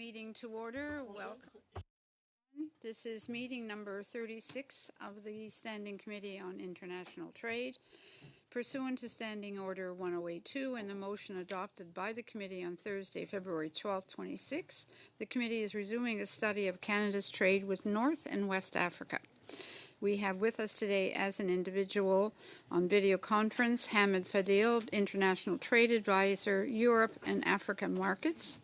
meeting to order. Welcome. This is meeting number 36 of the Standing Committee on International Trade. Pursuant to Standing Order 1082 and the motion adopted by the committee on Thursday, February 12, 26, the committee is resuming a study of Canada's trade with North and West Africa. We have with us today as an individual on video conference Hamid Fadil, International Trade Advisor, Europe and Africa Markets,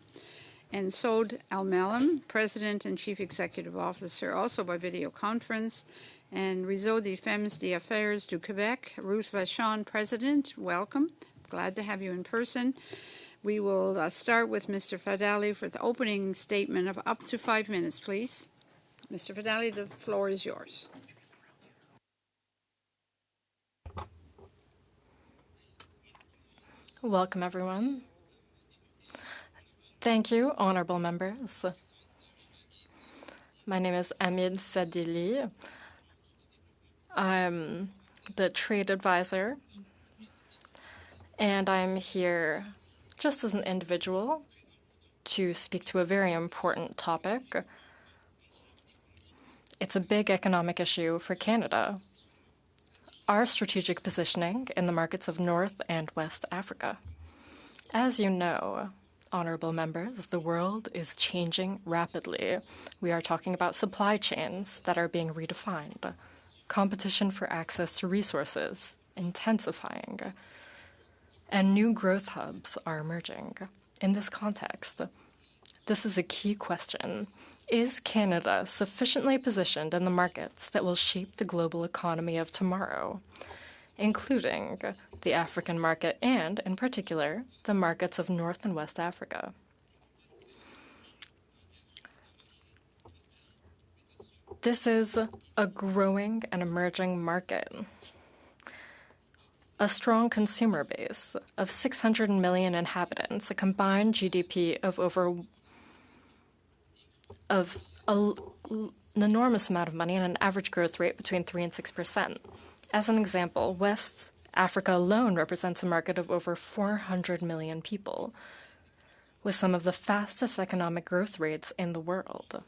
and Saud Al-Melem, President and Chief Executive Officer, also by video conference, and Réseau des Femmes d'Affaires du Québec, Ruth Vachon, President. Welcome. Glad to have you in person. We will start with Mr. Fadali for the opening statement of up to 5 minutes, please. Mr. Fadali, the floor is yours. Welcome, everyone. Thank you, honorable members. My name is Hamid Fadili. I'm the trade advisor, and I'm here just as an individual to speak to a very important topic. It's a big economic issue for Canada. Our strategic positioning in the markets of North and West Africa. As you know, honorable members, the world is changing rapidly. We are talking about supply chains that are being redefined, competition for access to resources intensifying, and new growth hubs are emerging. In this context, this is a key question. Is Canada sufficiently positioned in the markets that will shape the global economy of tomorrow, including the African market and, in particular, the markets of North and West Africa? This is a growing and emerging market. A strong consumer base of 600 million inhabitants, a combined GDP of an enormous amount of money and an average growth rate between 3 and 6%. As an example, West Africa alone represents a market of over 400 million people, with some of the fastest economic growth rates in the world,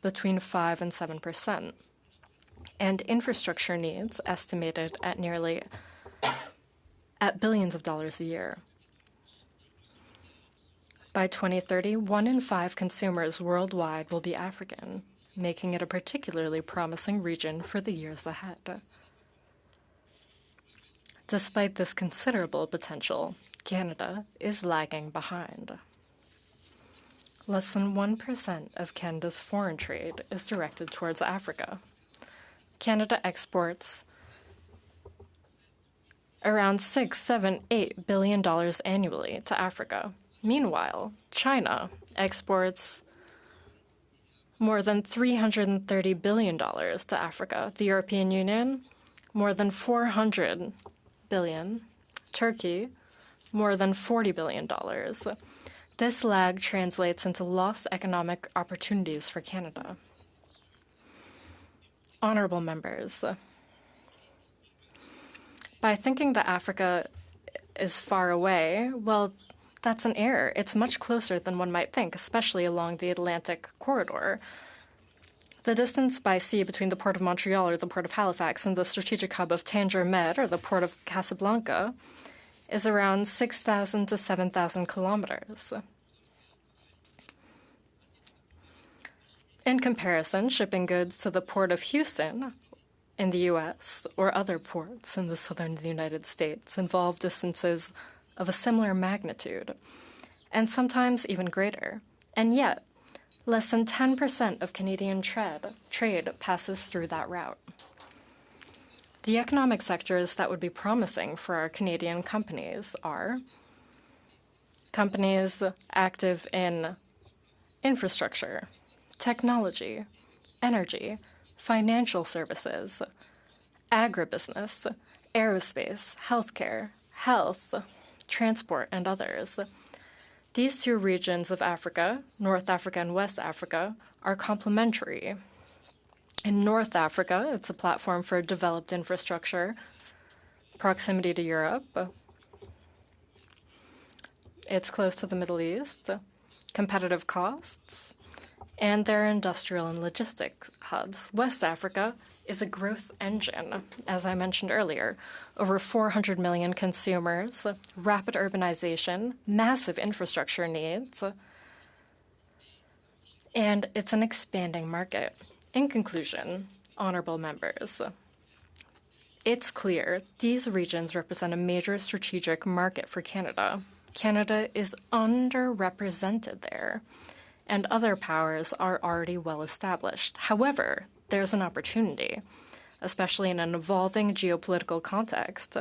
between 5 and 7%, and infrastructure needs estimated at billions of dollars a year. By 2030, 1 in 5 consumers worldwide will be African, making it a particularly promising region for the years ahead. Despite this considerable potential, Canada is lagging behind. Less than 1% of Canada's foreign trade is directed towards Africa. Canada exports around $6-8 billion annually to Africa. Meanwhile, China exports more than $330 billion to Africa. The European Union, more than $400 billion. Turkey, more than $40 billion. This lag translates into lost economic opportunities for Canada. Honorable members, by thinking that Africa is far away, well, that's an error. It's much closer than one might think, especially along the Atlantic corridor. The distance by sea between the Port of Montreal or the Port of Halifax and the strategic hub of Tanger-Med or the Port of Casablanca is around 6,000 to 7,000 kilometers. In comparison, shipping goods to the Port of Houston in the U.S. or other ports in the southern United States involve distances of a similar magnitude, and sometimes even greater. And yet, less than 10% of Canadian trade passes through that route. The economic sectors that would be promising for our Canadian companies are companies active in infrastructure, technology, energy, financial services, agribusiness, aerospace, healthcare, health, transport, and others. These two regions of Africa, North Africa and West Africa, are complementary. In North Africa, it's a platform for developed infrastructure, proximity to Europe. It's close to the Middle East, competitive costs, and their industrial and logistic hubs. West Africa is a growth engine, as I mentioned earlier. Over 400 million consumers, rapid urbanization, massive infrastructure needs, and it's an expanding market. In conclusion, honorable members, it's clear these regions represent a major strategic market for Canada. Canada is underrepresented there, and other powers are already well established. However, there's an opportunity, especially in an evolving geopolitical context.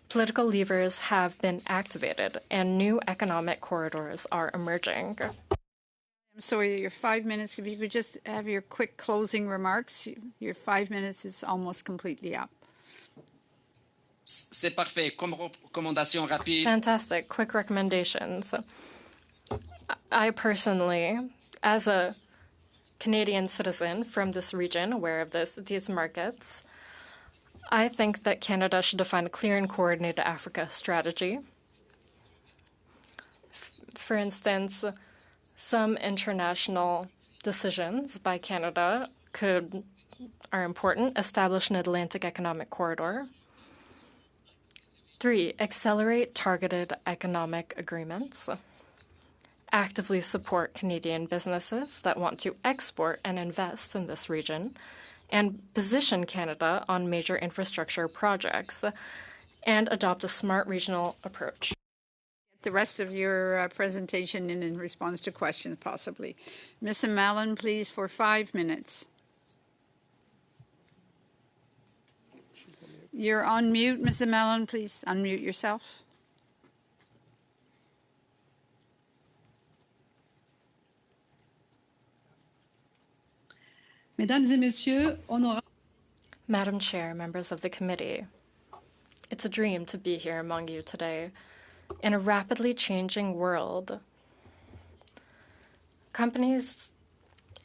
Political levers have been activated, and new economic corridors are emerging. I'm sorry, your 5 minutes, if you could just have your quick closing remarks. Your 5 minutes is almost completely up. C'est parfait. Comme recommandation rapide. Fantastic. Quick recommendations. I personally, as a Canadian citizen from this region, aware of these markets, I think that Canada should define a clear and coordinated Africa strategy. For instance, some international decisions by Canada are important. Establish an Atlantic Economic Corridor. 3, accelerate targeted economic agreements. Actively support Canadian businesses that want to export and invest in this region, and position Canada on major infrastructure projects, and adopt a smart regional approach. The rest of your presentation in response to questions, possibly. Ms. Mallon, please, for 5 minutes. You're on mute, Ms. Mallon. Please unmute yourself. Mesdames et Messieurs, honorables. Madam Chair, members of the committee, it's a dream to be here among you today. In a rapidly changing world, companies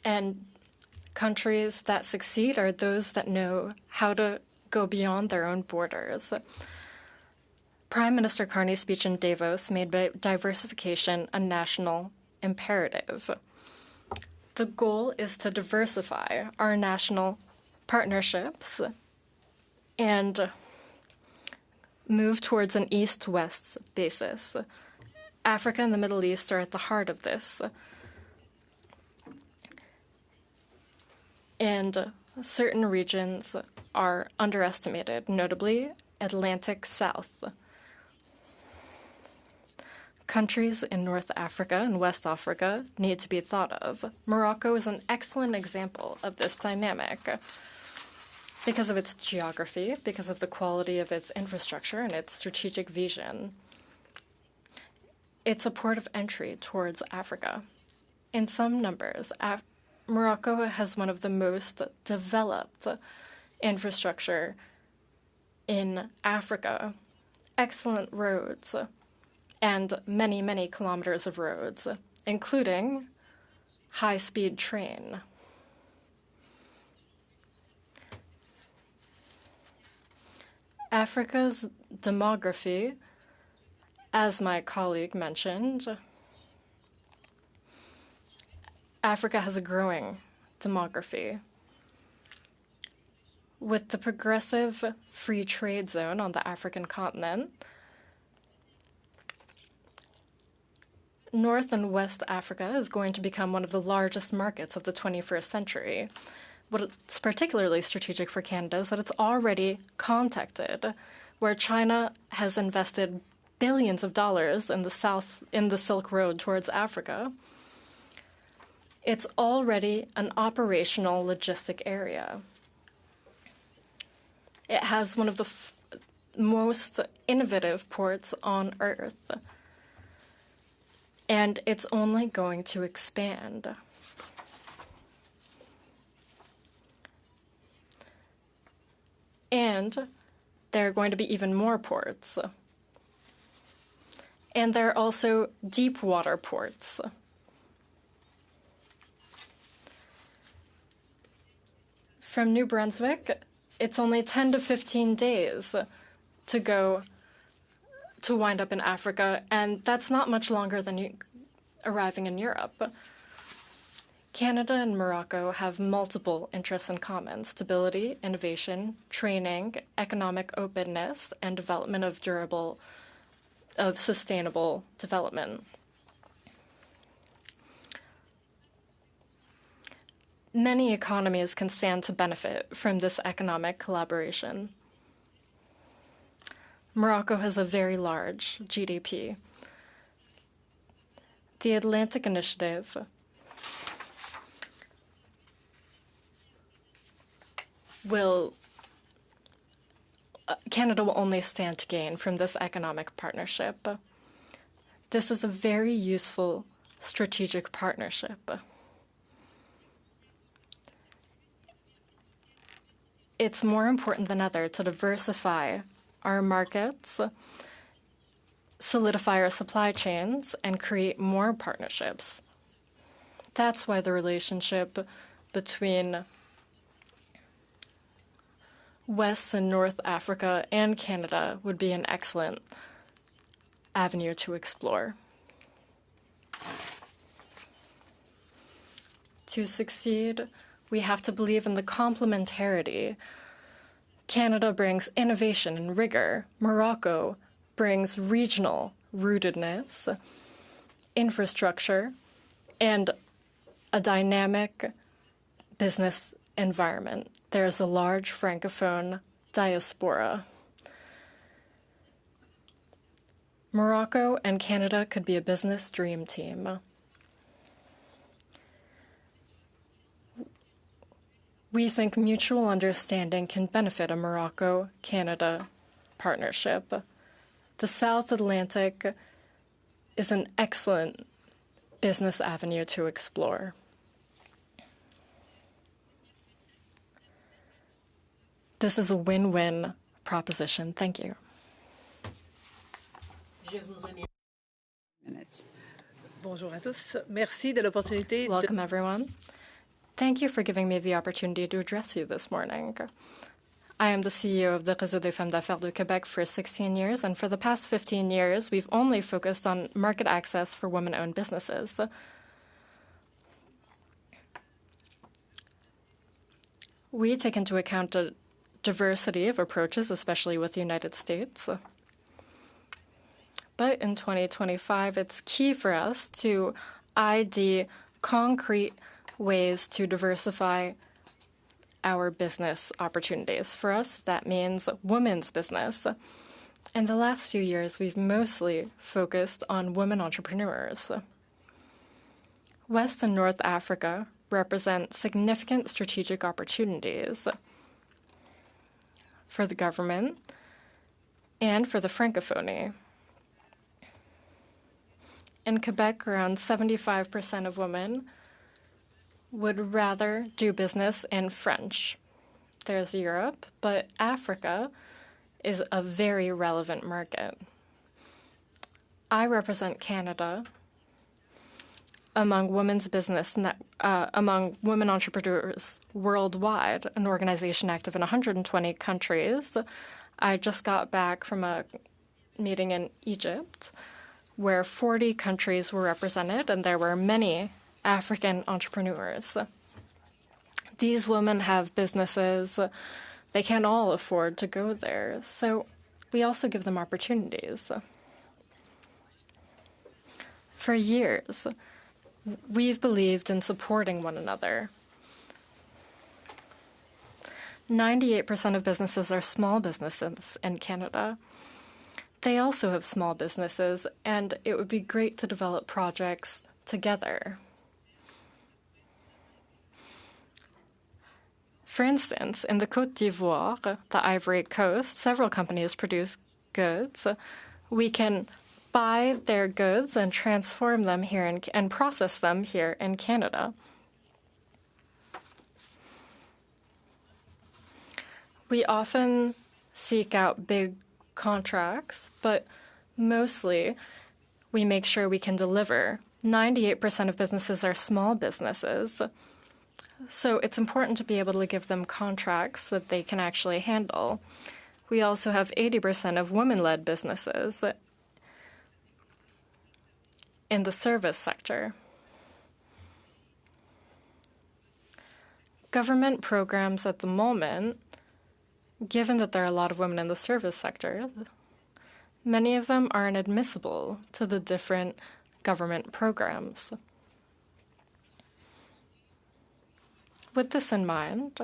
and countries that succeed are those that know how to go beyond their own borders. Prime Minister Carney's speech in Davos made diversification a national imperative. The goal is to diversify our national partnerships and move towards an East-West basis. Africa and the Middle East are at the heart of this. And certain regions are underestimated, notably Atlantic South. Countries in North Africa and West Africa need to be thought of. Morocco is an excellent example of this dynamic because of its geography, because of the quality of its infrastructure and its strategic vision. It's a port of entry towards Africa. In some numbers, Morocco has one of the most developed infrastructure in Africa, excellent roads, and many, many kilometers of roads, including high-speed train. Africa's demography, as my colleague mentioned, Africa has a growing demography. With the progressive free trade zone on the African continent, North and West Africa is going to become one of the largest markets of the 21st century. What's particularly strategic for Canada is that it's already contacted, where China has invested billions of dollars in the Silk Road towards Africa. It's already an operational logistic area. It has one of the most innovative ports on Earth, and it's only going to expand. And there are going to be even more ports. And there are also deep water ports. From New Brunswick, it's only 10 to 15 days to wind up in Africa, and that's not much longer than arriving in Europe. Canada and Morocco have multiple interests in common: stability, innovation, training, economic openness, and development of sustainable development. Many economies can stand to benefit from this economic collaboration. Morocco has a very large GDP. The Atlantic Initiative Canada will only stand to gain from this economic partnership. This is a very useful strategic partnership. It's more important than ever to diversify our markets, solidify our supply chains, and create more partnerships. That's why the relationship between West and North Africa and Canada would be an excellent avenue to explore. To succeed, we have to believe in the complementarity. Canada brings innovation and rigor. Morocco brings regional rootedness, infrastructure, and a dynamic business environment. There's a large Francophone diaspora. Morocco and Canada could be a business dream team. We think mutual understanding can benefit a Morocco-Canada partnership. The South Atlantic is an excellent business avenue to explore. This is a win-win proposition. Thank you. Minutes. Bonjour à tous. Merci de l'opportunité. Welcome, everyone. Thank you for giving me the opportunity to address you this morning. I am the CEO of the Réseau des Femmes d'Affaires de Québec for 16 years, and for the past 15 years, we've only focused on market access for women-owned businesses. We take into account a diversity of approaches, especially with the United States. But in 2025, it's key for us to ID concrete ways to diversify our business opportunities. For us, that means women's business. In the last few years, we've mostly focused on women entrepreneurs. West and North Africa represent significant strategic opportunities for the government and for the Francophonie. In Quebec, around 75% of women would rather do business in French. There's Europe, but Africa is a very relevant market. I represent Canada among women's business, among women entrepreneurs worldwide, an organization active in 120 countries. I just got back from a meeting in Egypt where 40 countries were represented, and there were many African entrepreneurs. These women have businesses. They can't all afford to go there, so we also give them opportunities. For years, we've believed in supporting one another. 98% of businesses are small businesses in Canada. They also have small businesses, and it would be great to develop projects together. For instance, in the Côte d'Ivoire, the Ivory Coast, several companies produce goods. We can buy their goods and transform them here and process them here in Canada. We often seek out big contracts, but mostly we make sure we can deliver. 98% of businesses are small businesses. So it's important to be able to give them contracts that they can actually handle. We also have 80% of women-led businesses in the service sector. Government programs at the moment, given that there are a lot of women in the service sector, many of them are inadmissible to the different government programs. With this in mind,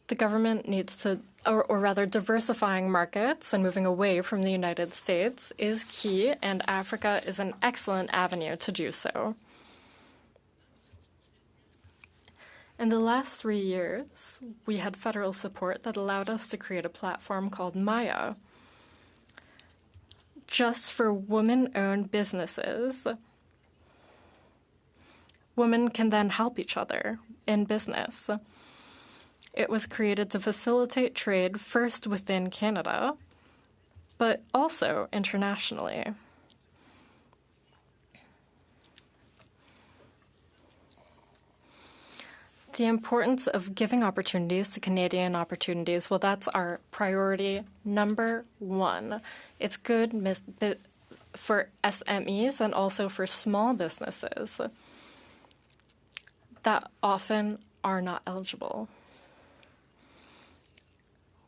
the government needs to, or rather diversifying markets and moving away from the United States is key, and Africa is an excellent avenue to do so. In the last 3 years, we had federal support that allowed us to create a platform called Maya, just for women-owned businesses. Women can then help each other in business. It was created to facilitate trade first within Canada, but also internationally. The importance of giving opportunities to Canadian opportunities, well, that's our priority number one. It's good for SMEs and also for small businesses that often are not eligible.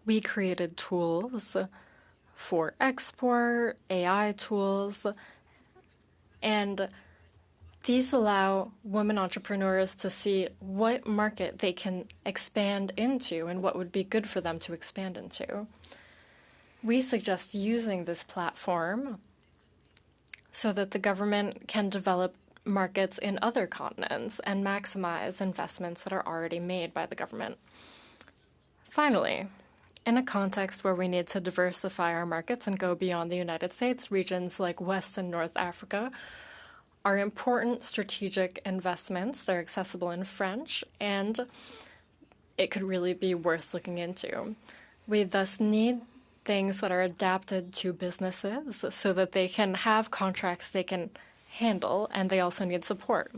We created tools for export, AI tools, and these allow women entrepreneurs to see what market they can expand into and what would be good for them to expand into. We suggest using this platform so that the government can develop markets in other continents and maximize investments that are already made by the government. Finally, in a context where we need to diversify our markets and go beyond the United States, regions like West and North Africa are important strategic investments. They're accessible in French, and it could really be worth looking into. We thus need things that are adapted to businesses so that they can have contracts they can handle, and they also need support.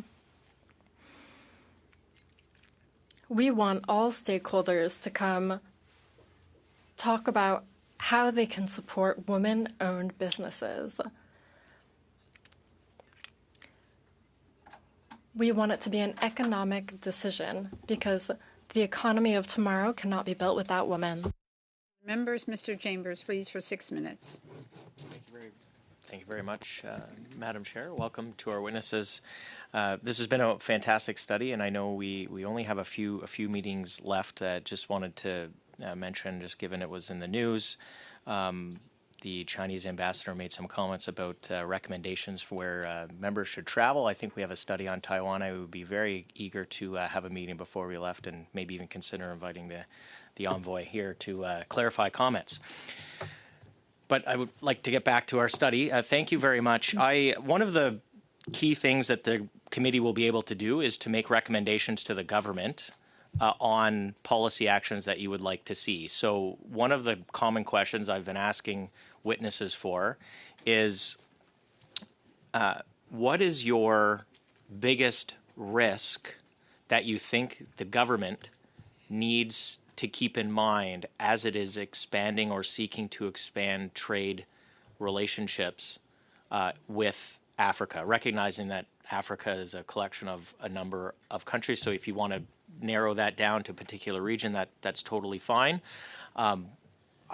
We want all stakeholders to come talk about how they can support women-owned businesses. We want it to be an economic decision because the economy of tomorrow cannot be built without women. Members, Mr. Chambers, please, for 6 minutes. Thank you very much, Madam Chair. Welcome to our witnesses. This has been a fantastic study, and I know we only have a few meetings left. Just wanted to mention, just given it was in the news, the Chinese ambassador made some comments about recommendations for where members should travel. I think we have a study on Taiwan. I would be very eager to have a meeting before we left and maybe even consider inviting the envoy here to clarify comments. But I would like to get back to our study. Thank you very much. One of the key things that the committee will be able to do is to make recommendations to the government on policy actions that you would like to see. So one of the common questions I've been asking witnesses for is, what is your biggest risk that you think the government needs to keep in mind as it is expanding or seeking to expand trade relationships with Africa, recognizing that Africa is a collection of a number of countries. So if you want to narrow that down to a particular region, that's totally fine.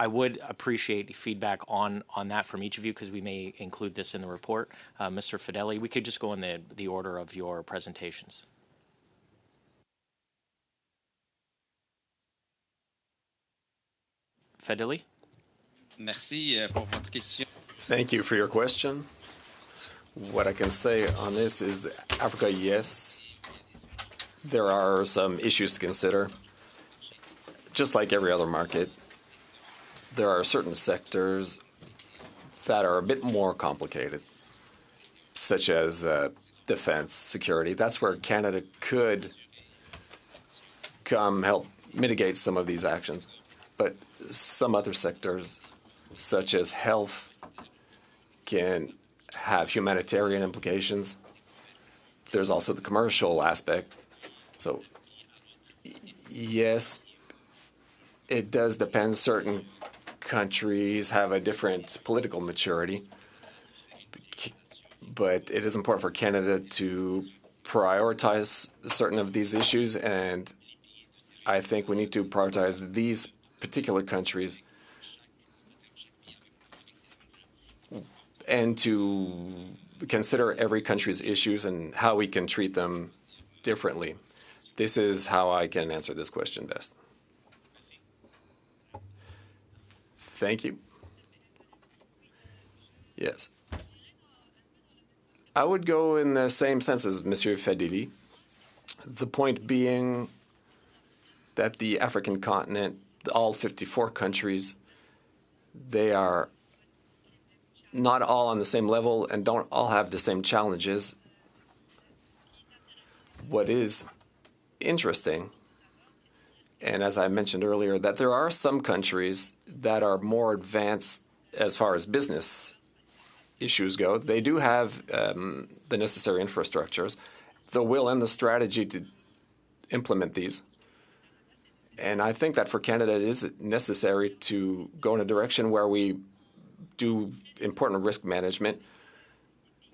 I would appreciate feedback on that from each of you because we may include this in the report. Mr. Fedeli, we could just go in the order of your presentations. Fedeli? Merci pour votre question. Thank you for your question. What I can say on this is that Africa, yes, there are some issues to consider. Just like every other market, there are certain sectors that are a bit more complicated, such as defense, security. That's where Canada could come help mitigate some of these actions. But some other sectors, such as health, can have humanitarian implications. There's also the commercial aspect. So, yes, it does depend. Certain countries have a different political maturity, but it is important for Canada to prioritize certain of these issues, and I think we need to prioritize these particular countries and to consider every country's issues and how we can treat them differently. This is how I can answer this question best. Thank you. Yes. I would go in the same sense as Monsieur Fadili. The point being that the African continent, all 54 countries, they are not all on the same level and don't all have the same challenges. What is interesting, and as I mentioned earlier, that there are some countries that are more advanced as far as business issues go. They do have the necessary infrastructures, the will and the strategy to implement these. And I think that for Canada, it is necessary to go in a direction where we do important risk management,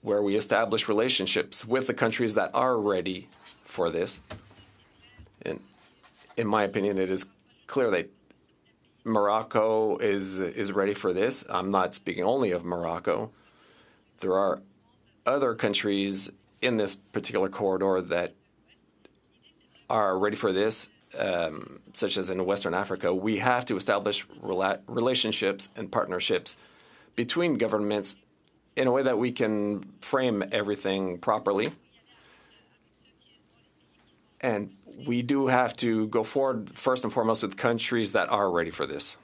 where we establish relationships with the countries that are ready for this. And in my opinion, it is clear that Morocco is ready for this. I'm not speaking only of Morocco. There are other countries in this particular corridor that are ready for this, such as in Western Africa. We have to establish relationships and partnerships between governments in a way that we can frame everything properly. And we do have to go forward first and foremost with countries that are ready for this.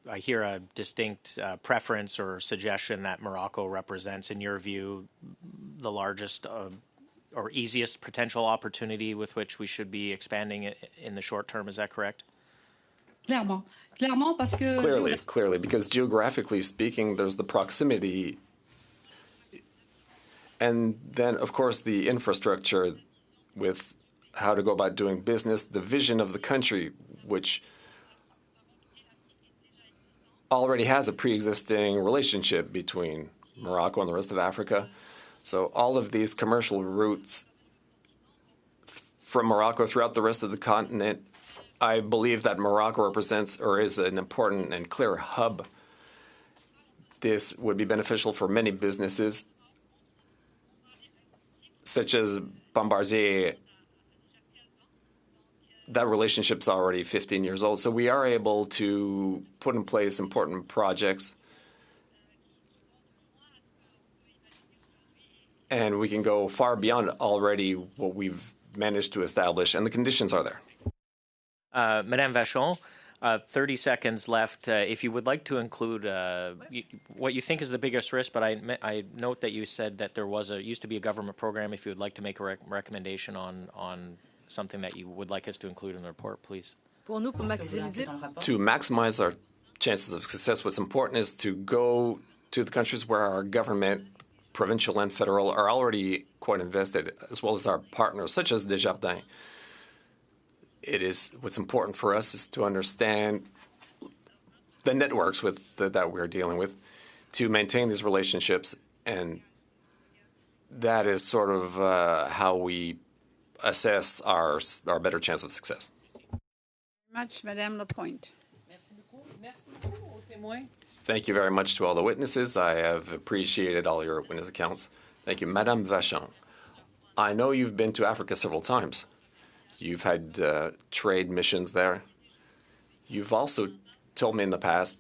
I hear a distinct preference or suggestion that Morocco represents, in your view, the largest or easiest potential opportunity with which we should be expanding in the short term. Is that correct? Clairement. Clairement, parce que... Clearly, because geographically speaking, there's the proximity. And then, of course, the infrastructure with how to go about doing business, the vision of the country, which already has a pre-existing relationship between Morocco and the rest of Africa. So all of these commercial routes from Morocco throughout the rest of the continent, I believe that Morocco represents or is an important and clear hub. This would be beneficial for many businesses, such as Bombardier. That relationship's already 15 years old. So we are able to put in place important projects. And we can go far beyond already what we've managed to establish. And the conditions are there. Madame Vachon, 30 seconds left. If you would like to include what you think is the biggest risk, but I note that you said that there used to be a government program. If you would like to make a recommendation on something that you would like us to include in the report, please. To maximize our chances of success, what's important is to go to the countries where our government, provincial and federal, are already quite invested, as well as our partners, such as Desjardins. What's important for us is to understand the networks that we're dealing with, to maintain these relationships, and that is sort of how we assess our better chance of success. Much, Madame Lapointe. Thank you very much to all the witnesses. I have appreciated all your witness accounts. Thank you. Madame Vachon, I know you've been to Africa several times. You've had trade missions there. You've also told me in the past,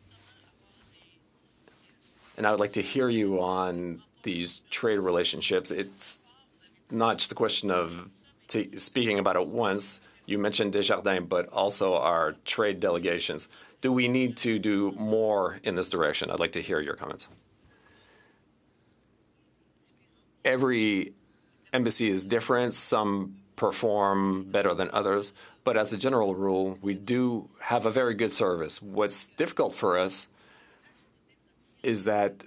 and I would like to hear you on these trade relationships. It's not just a question of speaking about it once. You mentioned Desjardins, but also our trade delegations. Do we need to do more in this direction? I'd like to hear your comments. Every embassy is different. Some perform better than others. But as a general rule, we do have a very good service. What's difficult for us is that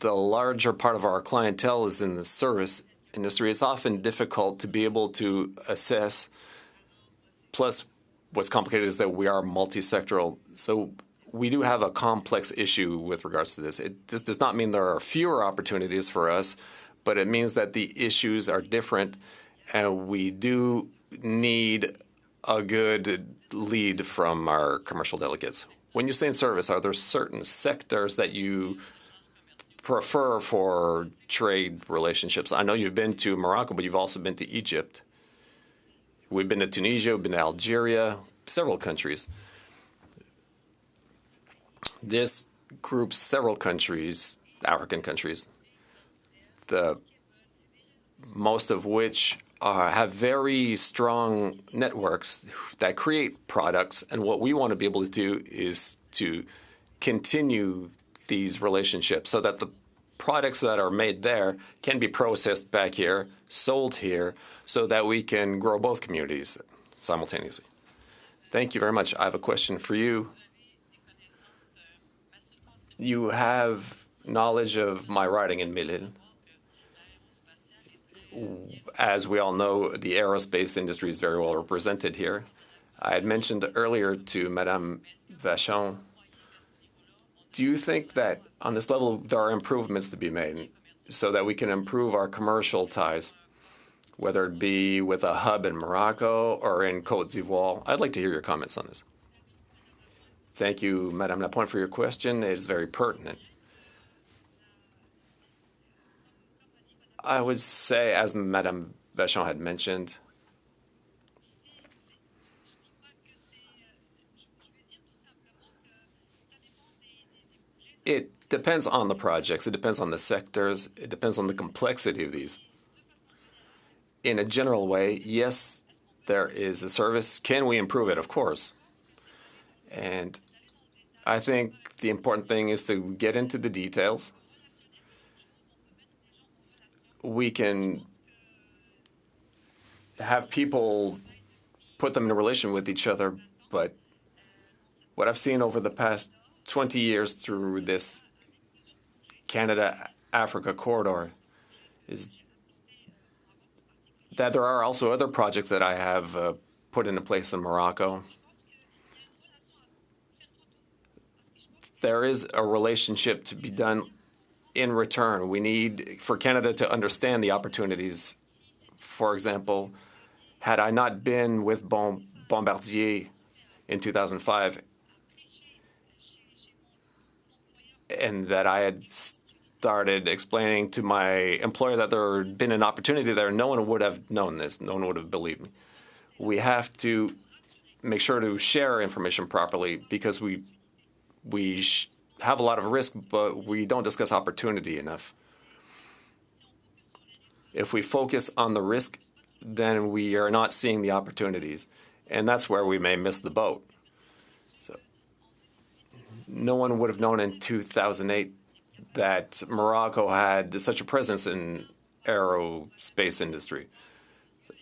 the larger part of our clientele is in the service industry. It's often difficult to be able to assess. Plus, what's complicated is that we are multi-sectoral. So we do have a complex issue with regards to this. This does not mean there are fewer opportunities for us, but it means that the issues are different, and we do need a good lead from our commercial delegates. When you say in service, are there certain sectors that you prefer for trade relationships? I know you've been to Morocco, but you've also been to Egypt. We've been to Tunisia, we've been to Algeria, several countries. This groups several countries, African countries, most of which have very strong networks that create products. And what we want to be able to do is to continue these relationships so that the products that are made there can be processed back here, sold here, so that we can grow both communities simultaneously. Thank you very much. I have a question for you. You have knowledge of my riding in Melil. As we all know, the aerospace industry is very well represented here. I had mentioned earlier to Madame Vachon, do you think that on this level there are improvements to be made so that we can improve our commercial ties, whether it be with a hub in Morocco or in Côte d'Ivoire? I'd like to hear your comments on this. Thank you, Madame Lapointe, for your question. It is very pertinent. I would say, as Madame Vachon had mentioned, it depends on the projects, it depends on the sectors, it depends on the complexity of these. In a general way, yes, there is a service. Can we improve it? Of course. And I think the important thing is to get into the details. We can have people put them in a relation with each other, but what I've seen over the past 20 years through this Canada-Africa corridor is that there are also other projects that I have put into place in Morocco. There is a relationship to be done in return. We need for Canada to understand the opportunities. For example, had I not been with Bombardier in 2005 and that I had started explaining to my employer that there had been an opportunity there, no one would have known this. No one would have believed me. We have to make sure to share information properly because we have a lot of risk, but we don't discuss opportunity enough. If we focus on the risk, then we are not seeing the opportunities, and that's where we may miss the boat. So, no one would have known in 2008 that Morocco had such a presence in aerospace industry. So,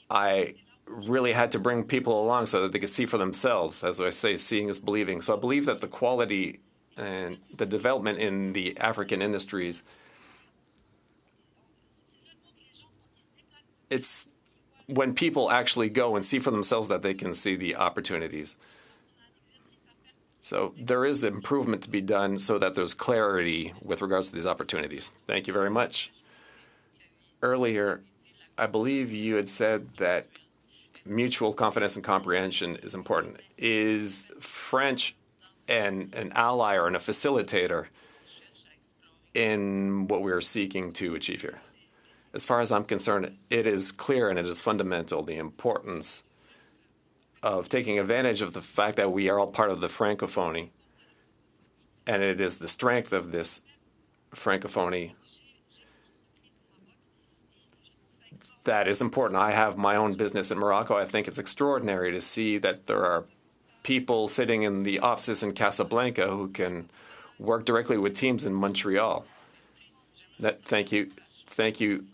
I really had to bring people along so that they could see for themselves. As I say, seeing is believing. So I believe that the quality and the development in the African industries, it's when people actually go and see for themselves that they can see the opportunities. So there is improvement to be done so that there's clarity with regards to these opportunities. Thank you very much. Earlier, I believe you had said that mutual confidence and comprehension is important. Is French an ally or a facilitator in what we are seeking to achieve here? As far as I'm concerned, it is clear and it is fundamental, the importance of taking advantage of the fact that we are all part of the Francophonie, and it is the strength of this Francophonie that is important. I have my own business in Morocco. I think it's extraordinary to see that there are people sitting in the offices in Casablanca who can work directly with teams in Montreal. Thank you. Thank you,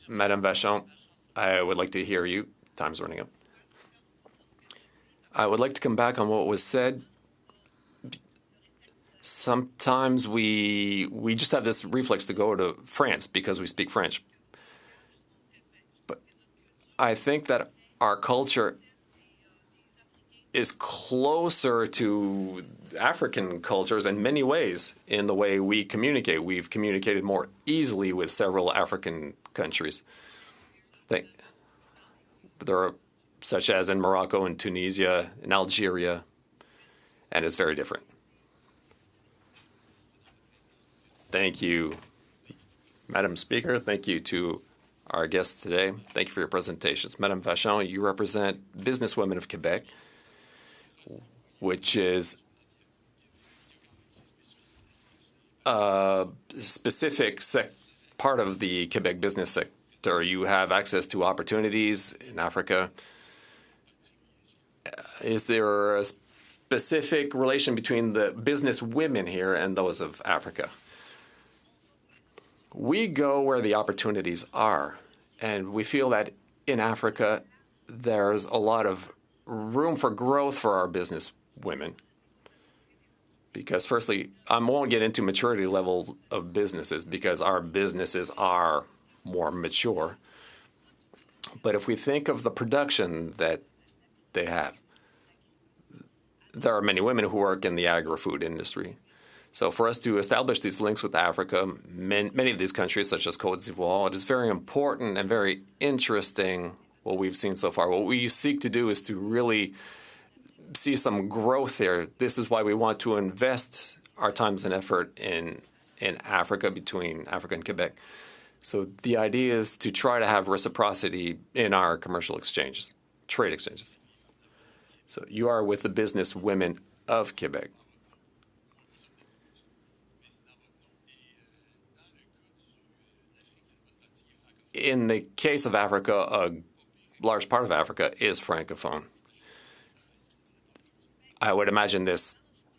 Madame Vachon. I would like to hear you. Time's running up. I would like to come back on what was said. Sometimes we just have this reflex to go to France because we speak French. But I think that our culture is closer to African cultures in many ways in the way we communicate. We've communicated more easily with several African countries. There are such as in Morocco and Tunisia and Algeria, and it's very different. Thank you, Madam Speaker. Thank you to our guests today. Thank you for your presentations. Madame Vachon, you represent Businesswomen of Quebec, which is a specific part of the Quebec business sector. You have access to opportunities in Africa. Is there a specific relation between the business women here and those of Africa? We go where the opportunities are, and we feel that in Africa there's a lot of room for growth for our business women. Because firstly, I won't get into maturity levels of businesses because our businesses are more mature. But if we think of the production that they have, there are many women who work in the agri-food industry. So for us to establish these links with Africa, many of these countries, such as Côte d'Ivoire, it is very important and very interesting what we've seen so far. What we seek to do is to really see some growth there. This is why we want to invest our times and effort in Africa, between Africa and Quebec. So the idea is to try to have reciprocity in our commercial exchanges, trade exchanges. So you are with the Business Women of Quebec. In the case of Africa, a large part of Africa is Francophone. I would imagine this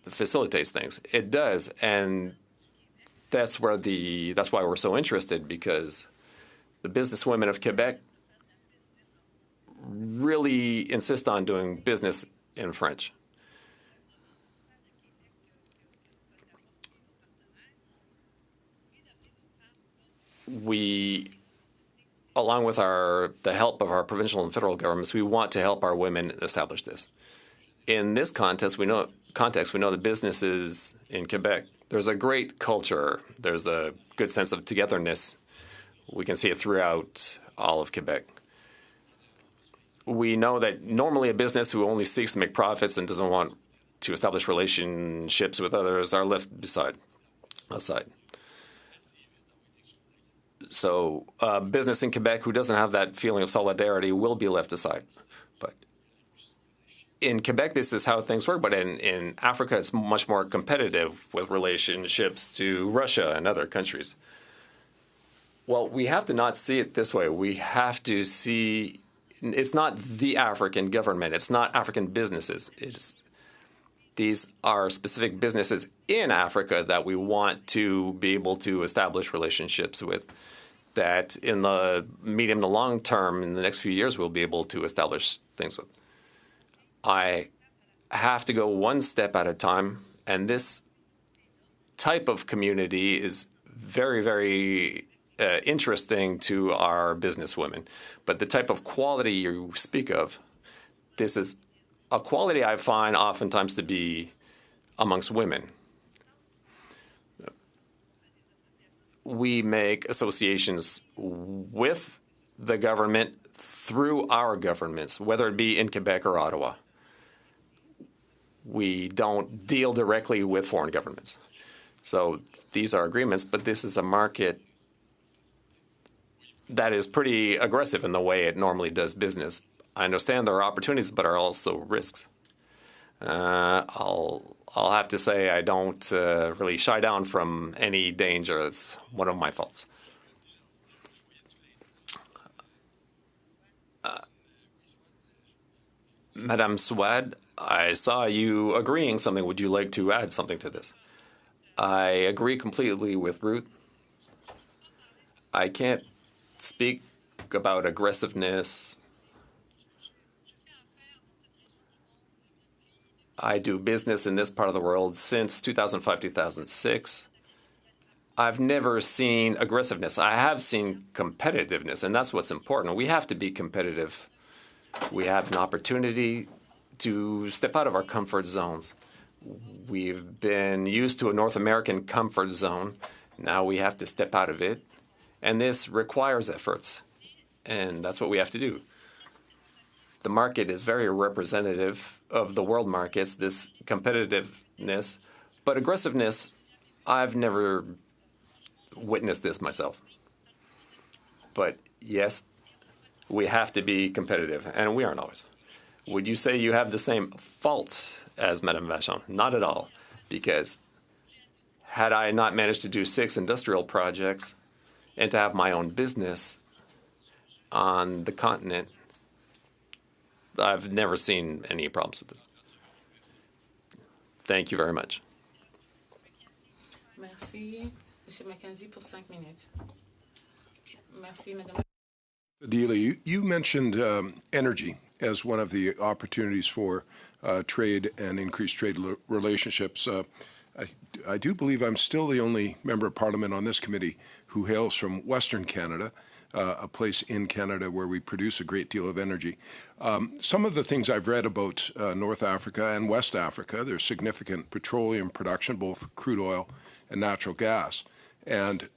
facilitates things. It does, and that's why we're so interested, because the Businesswomen of Quebec really insist on doing business in French. We, along with the help of our provincial and federal governments, we want to help our women establish this. In this context, we know the businesses in Quebec, there's a great culture. There's a good sense of togetherness. We can see it throughout all of Quebec. We know that normally a business who only seeks to make profits and doesn't want to establish relationships with others are left aside. So a business in Quebec who doesn't have that feeling of solidarity will be left aside. But in Quebec, this is how things work. But in Africa, it's much more competitive with relationships to Russia and other countries. Well, we have to not see it this way. We have to see it's not the African government. It's not African businesses. These are specific businesses in Africa that we want to be able to establish relationships with, that in the medium to long term, in the next few years, we'll be able to establish things with. I have to go one step at a time, and this type of community is very, very interesting to our businesswomen. But the type of quality you speak of, this is a quality I find oftentimes to be amongst women. We make associations with the government through our governments, whether it be in Quebec or Ottawa. We don't deal directly with foreign governments. So these are agreements, but this is a market that is pretty aggressive in the way it normally does business. I understand there are opportunities, but are also risks. I'll have to say I don't really shy down from any danger. It's one of my faults. Madame Swad, I saw you agreeing something. Would you like to add something to this? I agree completely with Ruth. I can't speak about aggressiveness. I do business in this part of the world since 2005, 2006. I've never seen aggressiveness. I have seen competitiveness, and that's what's important. We have to be competitive. We have an opportunity to step out of our comfort zones. We've been used to a North American comfort zone. Now we have to step out of it. And this requires efforts. And that's what we have to do. The market is very representative of the world markets, this competitiveness. But aggressiveness, I've never witnessed this myself. But yes, we have to be competitive, and we aren't always. Would you say you have the same faults as Madame Vachon? Not at all, because had I not managed to do 6 industrial projects and to have my own business on the continent, I've never seen any problems with this. Thank you very much. Merci, Monsieur Mackenzie, pour 5 minutes. Merci, Madame. Adila, you mentioned energy as one of the opportunities for trade and increased trade relationships. I do believe I'm still the only member of Parliament on this committee who hails from Western Canada, a place in Canada where we produce a great deal of energy. Some of the things I've read about North Africa and West Africa, there's significant petroleum production, both crude oil and natural gas. And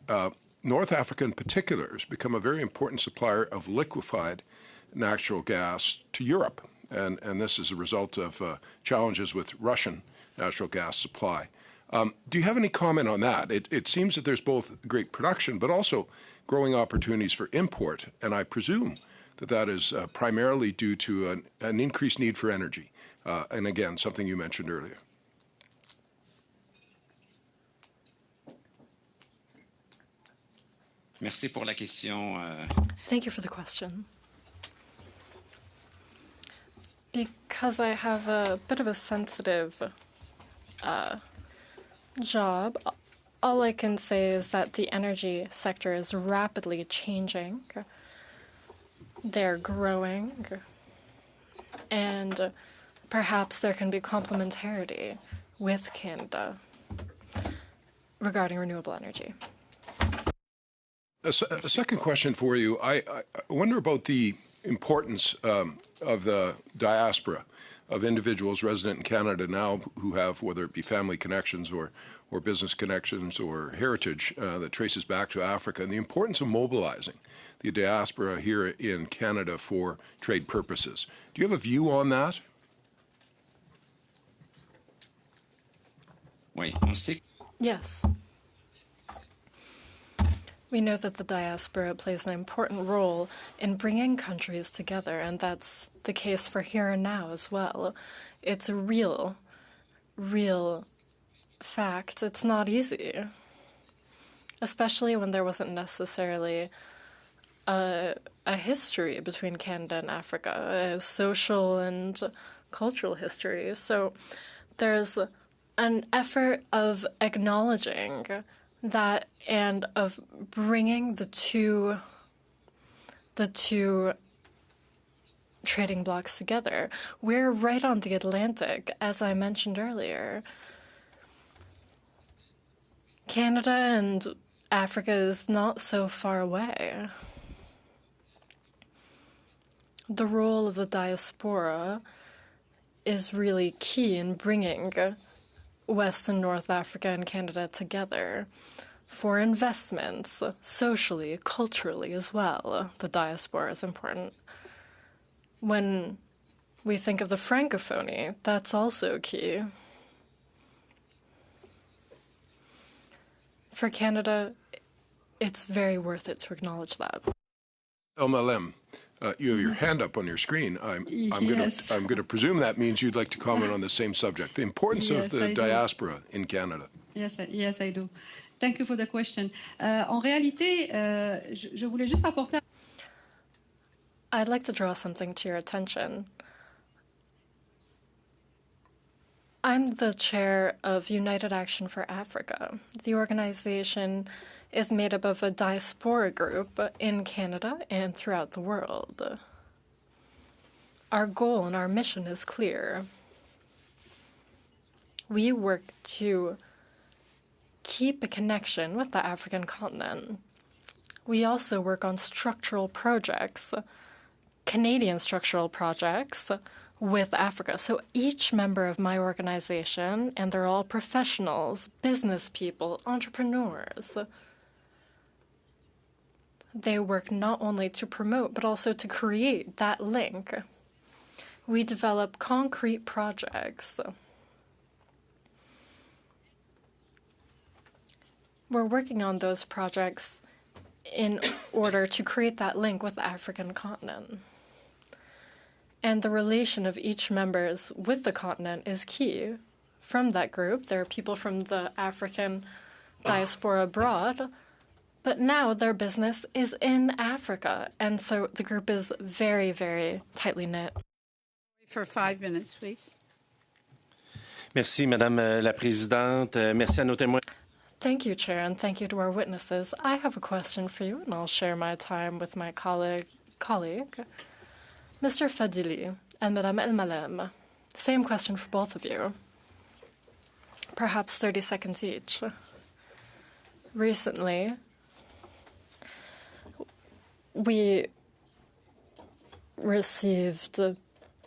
North Africa in particular has become a very important supplier of liquefied natural gas to Europe. And this is a result of challenges with Russian natural gas supply. Do you have any comment on that? It seems that there's both great production, but also growing opportunities for import. And I presume that that is primarily due to an increased need for energy. And again, something you mentioned earlier. Merci pour la question. Thank you for the question. Because I have a bit of a sensitive job, all I can say is that the energy sector is rapidly changing. They're growing, and perhaps there can be complementarity with Canada regarding renewable energy. A second question for you. I wonder about the importance of the diaspora, of individuals resident in Canada now who have, whether it be family connections or business connections or heritage that traces back to Africa, and the importance of mobilizing the diaspora here in Canada for trade purposes. Do you have a view on that? Oui, on sait. Yes. We know that the diaspora plays an important role in bringing countries together, and that's the case for here and now as well. It's a real fact. It's not easy, especially when there wasn't necessarily a history between Canada and Africa, a social and cultural history. So there's an effort of acknowledging that and of bringing the two trading blocs together. We're right on the Atlantic, as I mentioned earlier. Canada and Africa is not so far away. The role of the diaspora is really key in bringing West and North Africa and Canada together for investments, socially, culturally as well. The diaspora is important. When we think of the Francophonie, that's also key. For Canada, it's very worth it to acknowledge that. Elma Lem, you have your hand up on your screen. I'm Yes. going to presume that means you'd like to comment on the same subject, the importance of Yes, the I do. diaspora in Canada. Yes, I do. Thank you for the question. En réalité, je voulais juste apporter. I'd like to draw something to your attention. I'm the chair of United Action for Africa. The organization is made up of a diaspora group in Canada and throughout the world. Our goal and our mission is clear. We work to keep a connection with the African continent. We also work on structural projects, Canadian structural projects, with Africa. So each member of my organization, and they're all professionals, business people, entrepreneurs, they work not only to promote, but also to create that link. We develop concrete projects. We're working on those projects in order to create that link with the African continent. And the relation of each members with the continent is key. From that group, there are people from the African diaspora abroad, but now their business is in Africa. And so the group is very, very tightly knit. For 5 minutes, please. Merci, Madame la Présidente. Merci à nos témoins. Thank you, Chair, and thank you to our witnesses. I have a question for you, and I'll share my time with my colleague. Mr. Fadili and Madame El-Malem, same question for both of you. Perhaps 30 seconds each. Recently, we received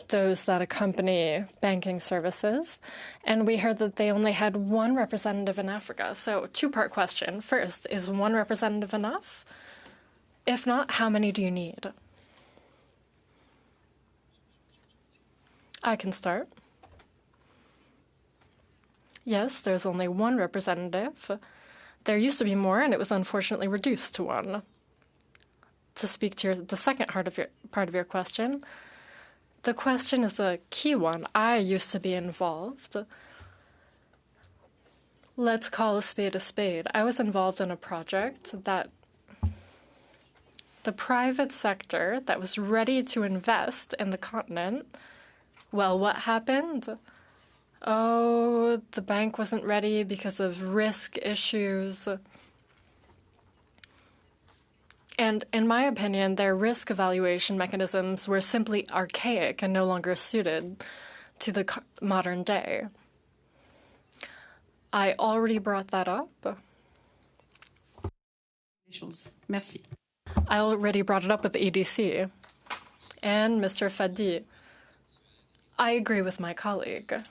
those that accompany banking services, and we heard that they only had one representative in Africa. So, two-part question. First, is one representative enough? If not, how many do you need? I can start. Yes, there's only one representative. There used to be more, and it was unfortunately reduced to one. To speak to the second part of your question, the question is a key one. I used to be involved. Let's call a spade a spade. I was involved in a project that the private sector that was ready to invest in the continent. Well, what happened? Oh, the bank wasn't ready because of risk issues. And in my opinion, their risk evaluation mechanisms were simply archaic and no longer suited to the modern day. I already brought that up. Merci. I already brought it up with the EDC. And Mr. Fadi, I agree with my colleague.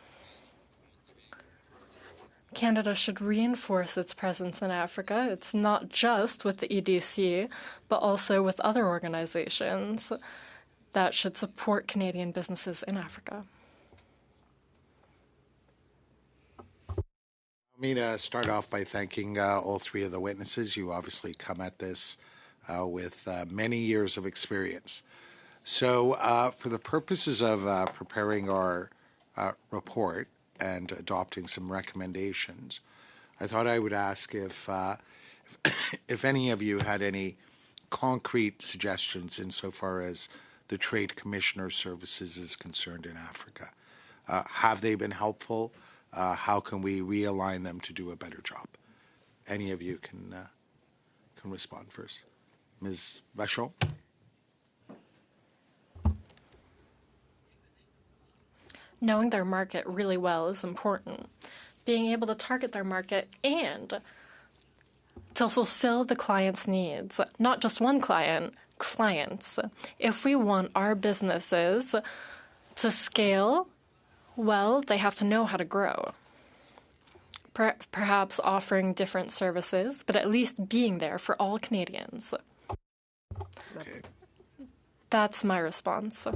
Canada should reinforce its presence in Africa. It's not just with the EDC, but also with other organizations that should support Canadian businesses in Africa. Let me start off by thanking all three of the witnesses. You obviously come at this with many years of experience. So for the purposes of preparing our report and adopting some recommendations, I thought I would ask if any of you had any concrete suggestions insofar as the Trade Commissioner Services is concerned in Africa. Have they been helpful? How can we realign them to do a better job? Any of you can respond first. Ms. Vachon? Knowing their market really well is important. Being able to target their market and to fulfill the client's needs. Not just one client, clients. If we want our businesses to scale, well, they have to know how to grow. Perhaps offering different services, but at least being there for all Canadians. Okay. That's my response.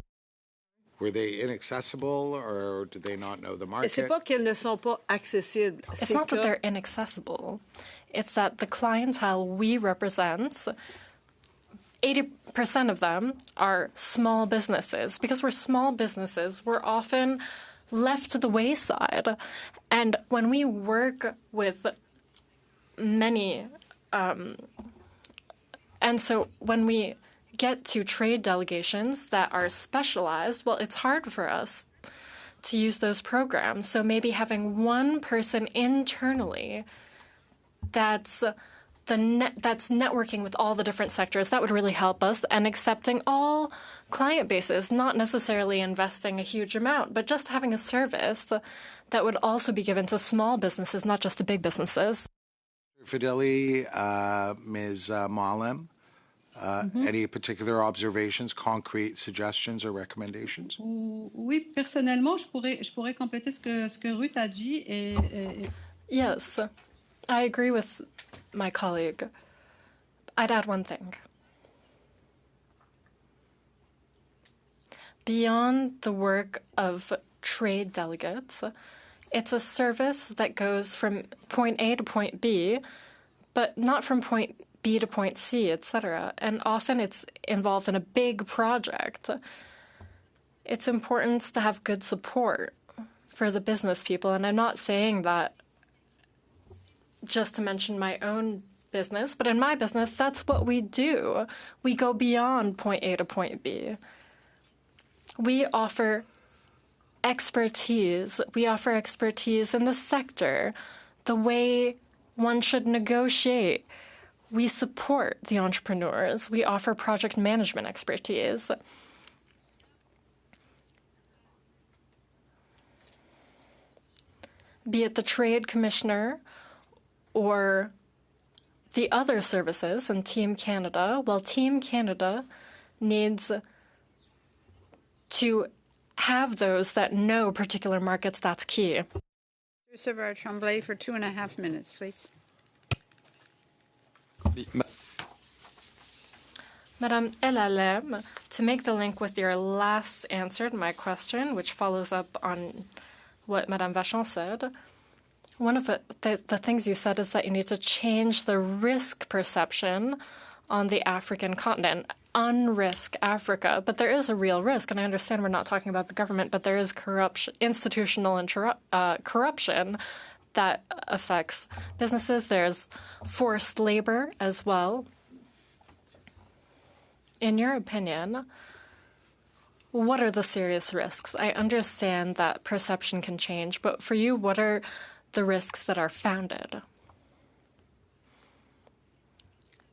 Were they inaccessible, or did they not know the market? C'est pas qu'elles ne sont pas accessibles. It's not that they're inaccessible. It's that the clientele we represent, 80% of them are small businesses. Because we're small businesses, we're often left to the wayside. And when we work with many, and so when we get to trade delegations that are specialized, well, it's hard for us to use those programs. So maybe having one person internally that's networking with all the different sectors, that would really help us, and accepting all client bases, not necessarily investing a huge amount, but just having a service that would also be given to small businesses, not just to big businesses. Fadili, Ms. Malem, Any particular observations, concrete suggestions or recommendations? Oui, personnellement, je pourrais compléter ce que Ruth a dit. Yes, I agree with my colleague. I'd add one thing. Beyond the work of trade delegates, it's a service that goes from point A to point B, but not from point B to point C, etc. And often it's involved in a big project. It's important to have good support for the business people, and I'm not saying that just to mention my own business, but in my business, that's what we do. We go beyond point A to point B. We offer expertise. We offer expertise in the sector, the way one should negotiate. We support the entrepreneurs. We offer project management expertise. Be it the Trade Commissioner or the other services in Team Canada, well, Team Canada needs to have those that know particular markets. That's key. Savard Tremblay for 2.5 minutes, please. Madame Elalem, to make the link with your last answer to my question, which follows up on what Madame Vachon said, one of the things you said is that you need to change the risk perception on the African continent, unrisk Africa. But there is a real risk, and I understand we're not talking about the government, but there is corruption, institutional and corruption that affects businesses. There's forced labor as well. In your opinion, what are the serious risks? I understand that perception can change, but for you, what are the risks that are founded?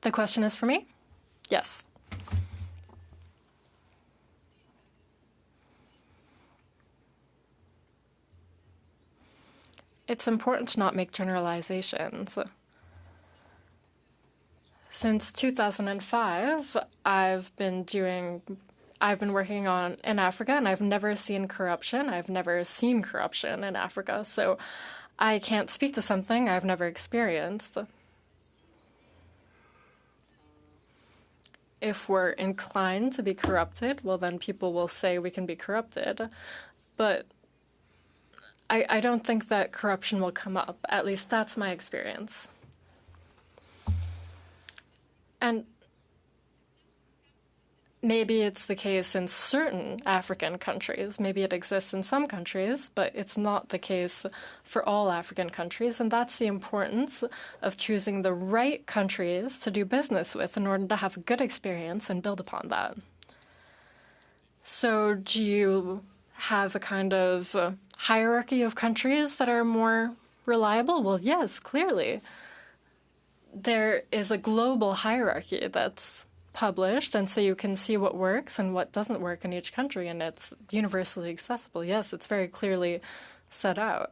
The question is for me? Yes. It's important to not make generalizations. Since 2005, I've been working in Africa, and I've never seen corruption. I've never seen corruption in Africa, so I can't speak to something I've never experienced. If we're inclined to be corrupted, well, then people will say we can be corrupted. But I don't think that corruption will come up. At least that's my experience. And maybe it's the case in certain African countries. Maybe it exists in some countries, but it's not the case for all African countries. And that's the importance of choosing the right countries to do business with in order to have a good experience and build upon that. So do you have a kind of hierarchy of countries that are more reliable? Well, yes, clearly. There is a global hierarchy that's published, and so you can see what works and what doesn't work in each country, and it's universally accessible. Yes, it's very clearly set out.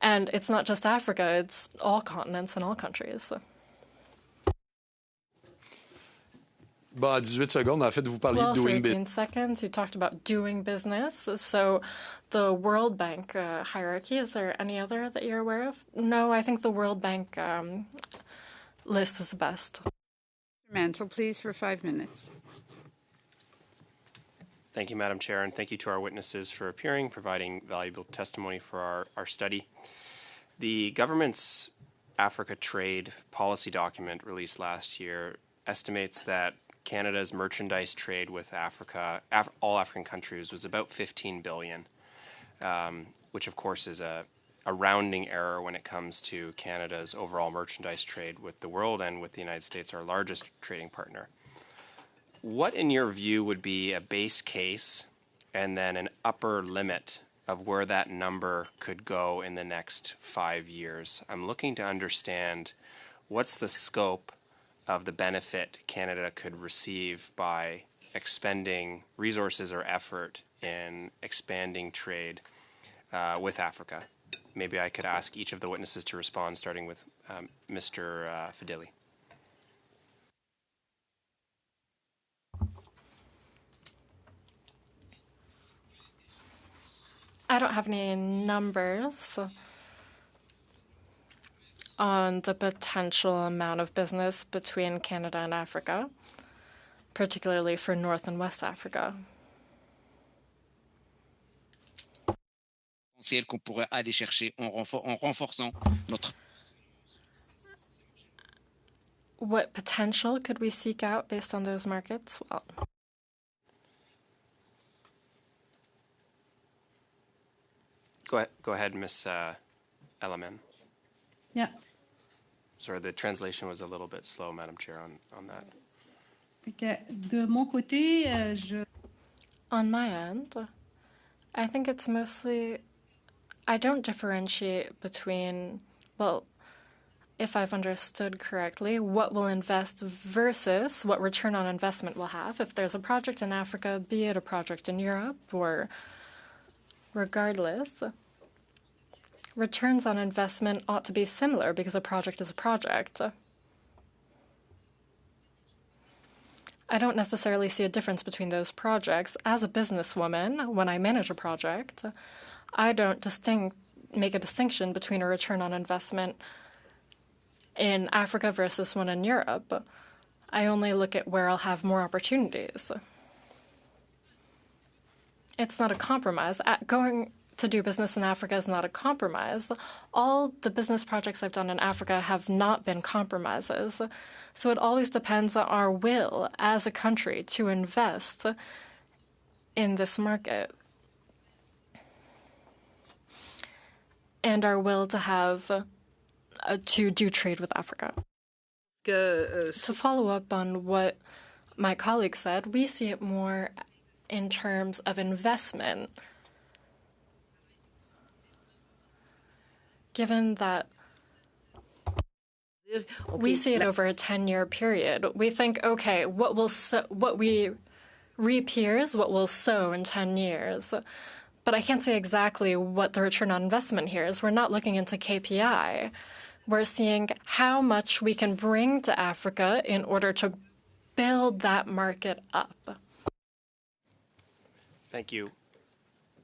And it's not just Africa, it's all continents and all countries. Bon, 18 secondes, en fait, vous parliez Well, de for doing 18 business. seconds, you talked about doing business. So the World Bank hierarchy, is there any other that you're aware of? No, I think the World Bank list is the best. Mantle, please, for 5 minutes. Thank you, Madam Chair, and thank you to our witnesses for appearing, providing valuable testimony for our study. The government's Africa trade policy document released last year estimates that Canada's merchandise trade with Africa, all African countries, was about $15 billion, which of course is a rounding error when it comes to Canada's overall merchandise trade with the world and with the United States, our largest trading partner. What, in your view, would be a base case and then an upper limit of where that number could go in the next 5 years? I'm looking to understand what's the scope of the benefit Canada could receive by expending resources or effort in expanding trade with Africa. Maybe I could ask each of the witnesses to respond, starting with Mr. Fedeli. I don't have any numbers on the potential amount of business between Canada and Africa, particularly for North and West Africa. Qu'on pourrait aller chercher en renforçant notre. What potential could we seek out based on those markets? Well, Go ahead, Ms. Elaman. Yeah. Sorry, the translation was a little bit slow, Madam Chair, on that. Okay. De mon côté, on my end, I think it's mostly, I don't differentiate between, well, if I've understood correctly, what we'll invest versus what return on investment we'll have. If there's a project in Africa, be it a project in Europe or regardless, returns on investment ought to be similar because a project is a project. I don't necessarily see a difference between those projects. As a businesswoman, when I manage a project, I don't make a distinction between a return on investment in Africa versus one in Europe. I only look at where I'll have more opportunities. It's not a compromise. Going to do business in Africa is not a compromise. All the business projects I've done in Africa have not been compromises. So it always depends on our will as a country to invest in this market and our will to have to do trade with Africa. To follow up on what my colleague said, we see it more in terms of investment. Given that we see it over a 10-year period, we think, okay, what we reap here is what we'll sow in 10 years. But I can't say exactly what the return on investment here is. We're not looking into KPI. We're seeing how much we can bring to Africa in order to build that market up. Thank you.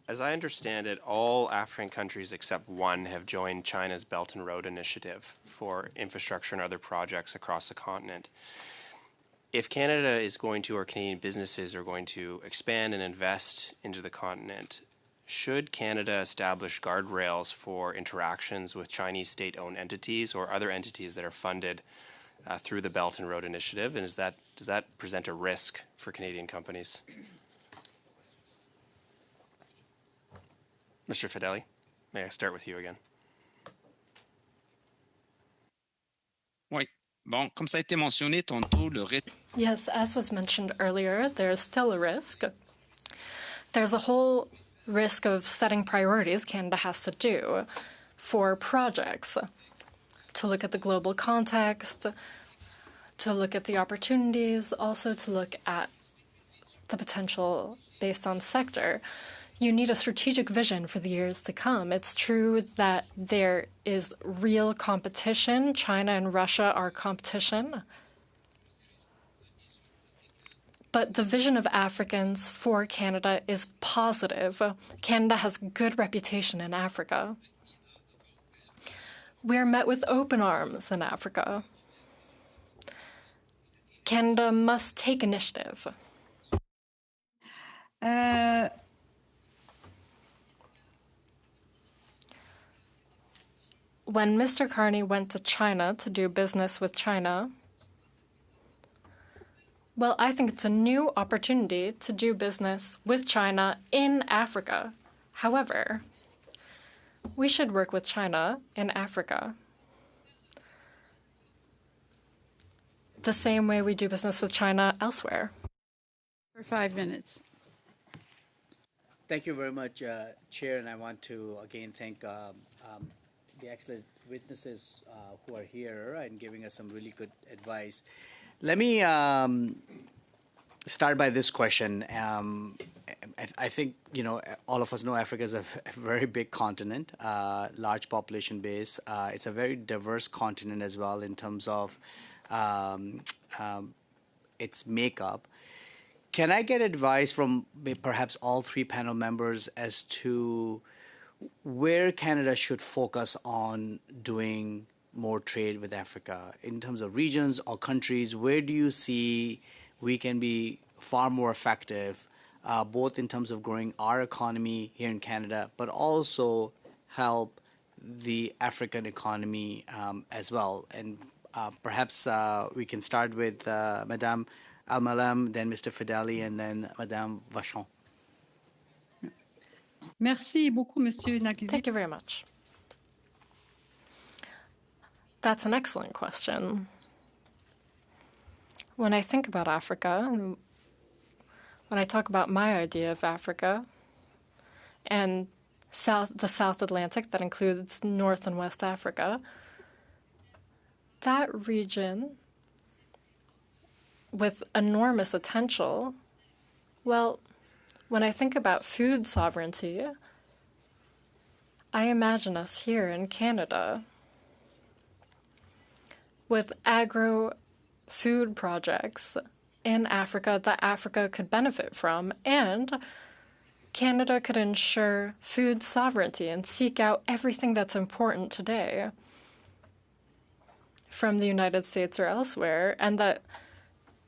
As I understand it, all African countries except one have joined China's Belt and Road Initiative for infrastructure and other projects across the continent. If Canada is going to, or Canadian businesses are going to expand and invest into the continent, should Canada establish guardrails for interactions with Chinese state-owned entities or other entities that are funded through the Belt and Road Initiative? And does that present a risk for Canadian companies? Mr. Fedeli, may I start with you again? Oui. Bon, comme ça a été mentionné tantôt, le risque. Yes, as was mentioned earlier, there's still a risk. There's a whole risk of setting priorities Canada has to do for projects, to look at the global context, to look at the opportunities, also to look at the potential based on sector. You need a strategic vision for the years to come. It's true that there is real competition. China and Russia are competition. But the vision of Africans for Canada is positive. Canada has good reputation in Africa. We're met with open arms in Africa. Canada must take initiative. When Mr. Carney went to China to do business with China, well, I think it's a new opportunity to do business with China in Africa. However, we should work with China in Africa the same way we do business with China elsewhere. For 5 minutes. Thank you very much, Chair, and I want to again thank the excellent witnesses who are here and giving us some really good advice. Let me start by this question. I think, all of us know Africa is a very big continent, large population base. It's a very diverse continent as well in terms of its makeup. Can I get advice from perhaps all three panel members as to where Canada should focus on doing more trade with Africa in terms of regions or countries? Where do you see we can be far more effective, both in terms of growing our economy here in Canada, but also help the African economy as well? And perhaps we can start with Madame Al-Malem, then Mr. Fideli, and then Madame Vachon. Merci beaucoup, Monsieur Nagui. Thank you very much. That's an excellent question. When I think about Africa, and when I talk about my idea of Africa and the South Atlantic, that includes North and West Africa, that region with enormous potential, well, when I think about food sovereignty, I imagine us here in Canada with agro-food projects in Africa that Africa could benefit from, and Canada could ensure food sovereignty and seek out everything that's important today from the United States or elsewhere, and that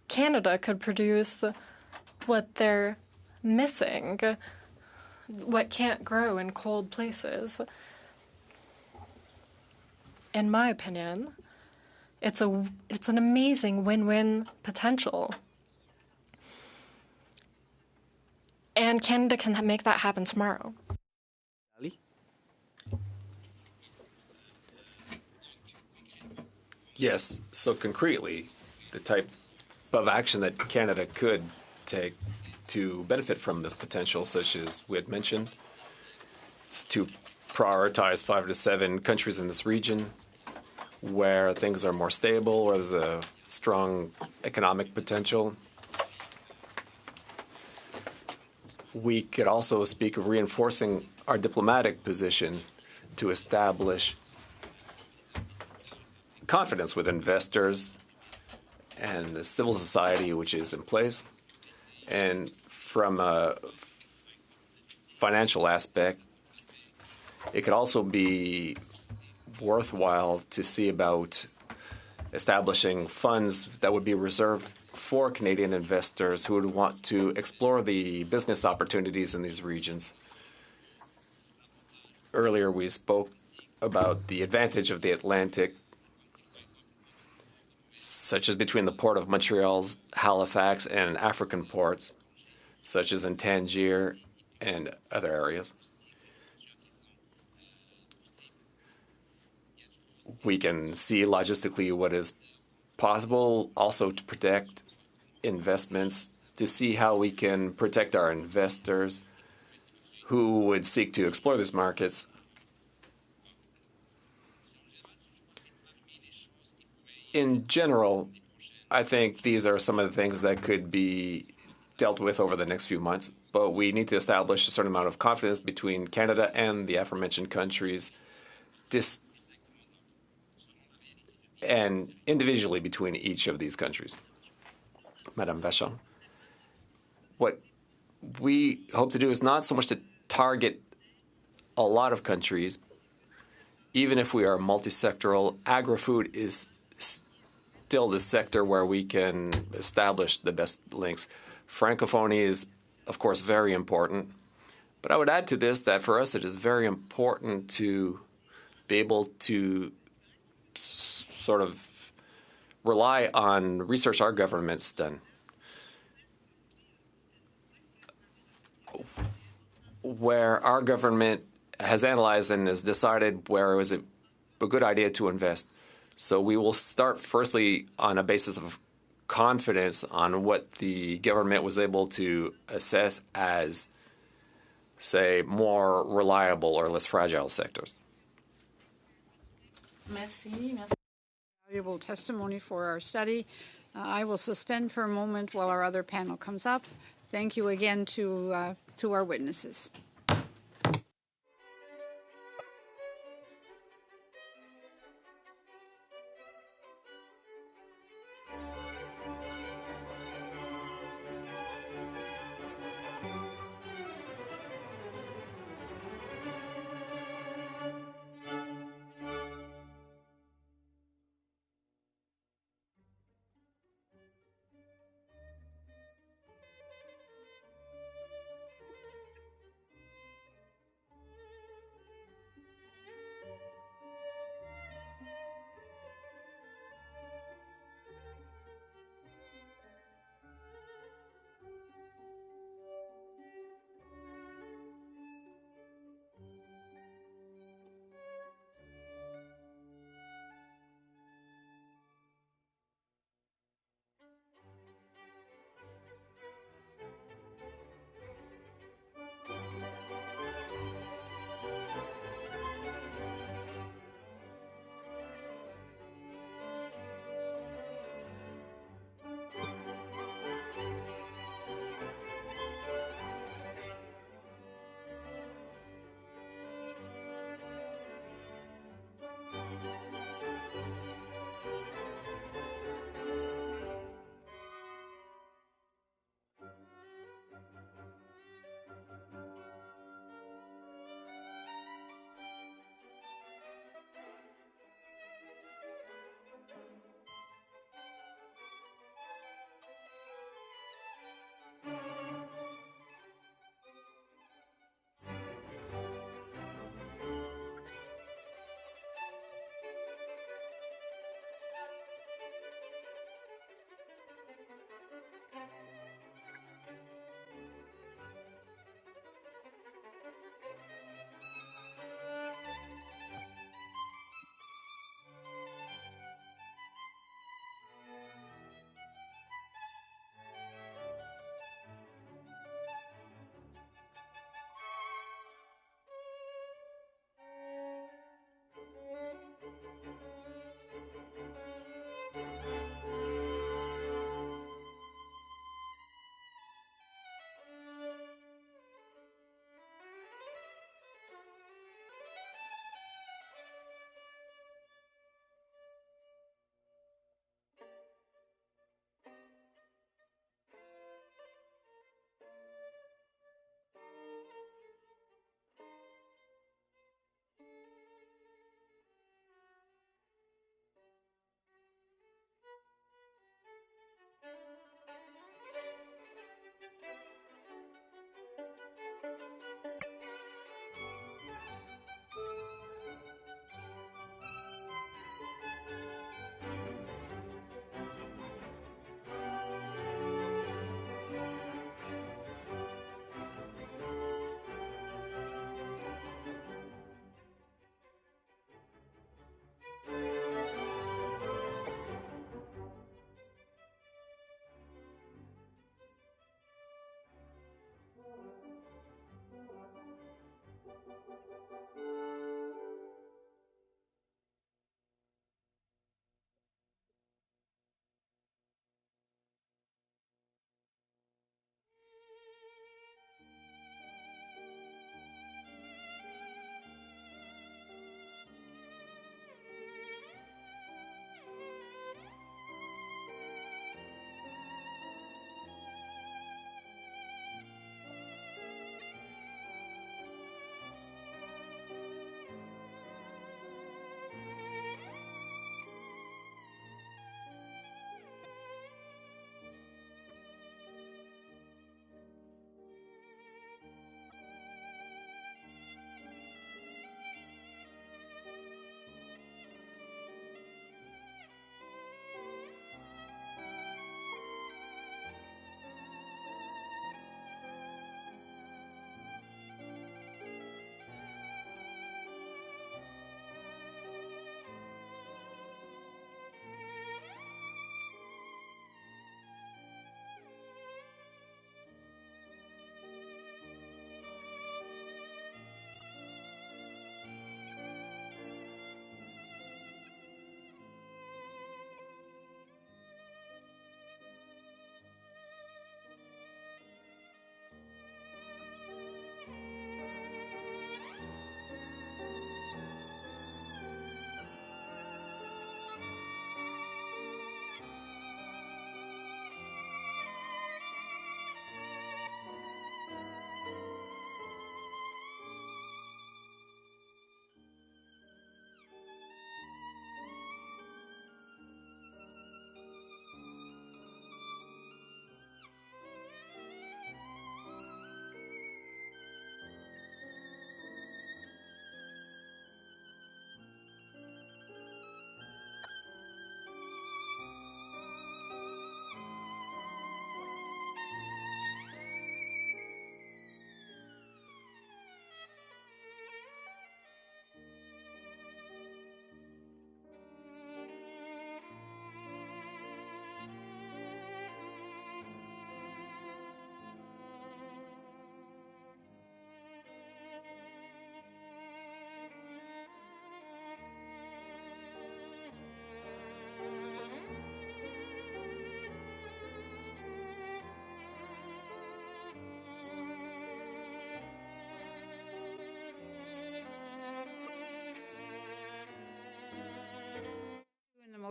Canada could produce what they're missing, what can't grow in cold places. In my opinion, it's an amazing win-win potential. And Canada can make that happen tomorrow. Yes. So concretely, the type of action that Canada could take to benefit from this potential, such as we had mentioned, is to prioritize 5 to 7 countries in this region where things are more stable, where there's a strong economic potential. We could also speak of reinforcing our diplomatic position to establish confidence with investors and the civil society which is in place. And from a financial aspect, it could also be worthwhile to see about establishing funds that would be reserved for Canadian investors who would want to explore the business opportunities in these regions. Earlier, we spoke about the advantage of the Atlantic, such as between the port of Montreal's Halifax and African ports, such as in Tangier and other areas. We can see logistically what is possible, also to protect investments, to see how we can protect our investors who would seek to explore these markets. In general, I think these are some of the things that could be dealt with over the next few months, but we need to establish a certain amount of confidence between Canada and the aforementioned countries, and individually between each of these countries. Madame Vachon, what we hope to do is not so much to target a lot of countries. Even if we are multi-sectoral, agri-food is still the sector where we can establish the best links. Francophonie is, of course, very important. But I would add to this that for us it is very important to be able to sort of rely on research our government's done. Where our government has analyzed and has decided where it was a good idea to invest. So we will start firstly on a basis of confidence on what the government was able to assess as, say, more reliable or less fragile sectors. Merci. Valuable testimony for our study. I will suspend for a moment while our other panel comes up. Thank you again to our witnesses.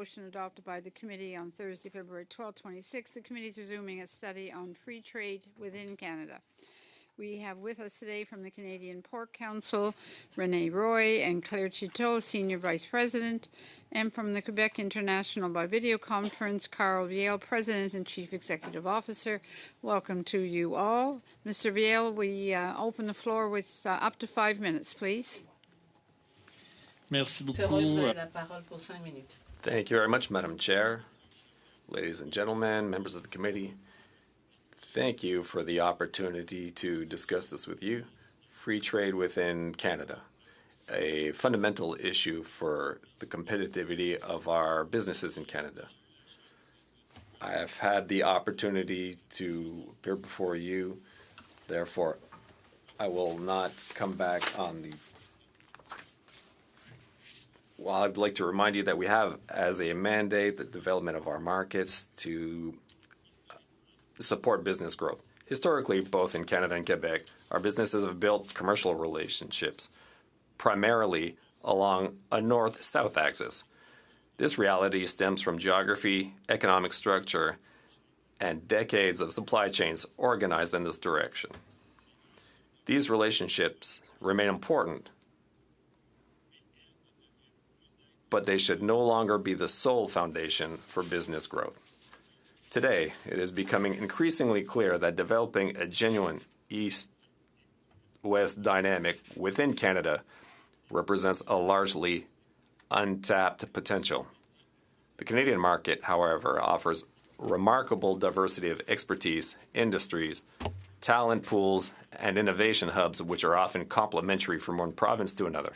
motion adopted by the committee on Thursday, February 12, 26, the committee is resuming its study on free trade within Canada. We have with us today from the Canadian Pork Council, Renee Roy and Claire Chiteau, Senior Vice President, and from the Quebec International by video conference, Carl Viel, President and Chief Executive Officer. Welcome to you all. Mr. Viel, we open the floor with up to 5 minutes, please. Merci beaucoup. La parole pour 5 minutes. Thank you very much, Madam Chair. Ladies and gentlemen, members of the committee, thank you for the opportunity to discuss this with you. Free trade within Canada, a fundamental issue for the competitivity of our businesses in Canada. I have had the opportunity to appear before you, therefore I will not come back on the... Well, I'd like to remind you that we have as a mandate the development of our markets to support business growth. Historically, both in Canada and Quebec, our businesses have built commercial relationships, primarily along a north-south axis. This reality stems from geography, economic structure, and decades of supply chains organized in this direction. These relationships remain important, but they should no longer be the sole foundation for business growth. Today, it is becoming increasingly clear that developing a genuine East-West dynamic within Canada represents a largely untapped potential. The Canadian market, however, offers remarkable diversity of expertise, industries, talent pools, and innovation hubs, which are often complementary from one province to another.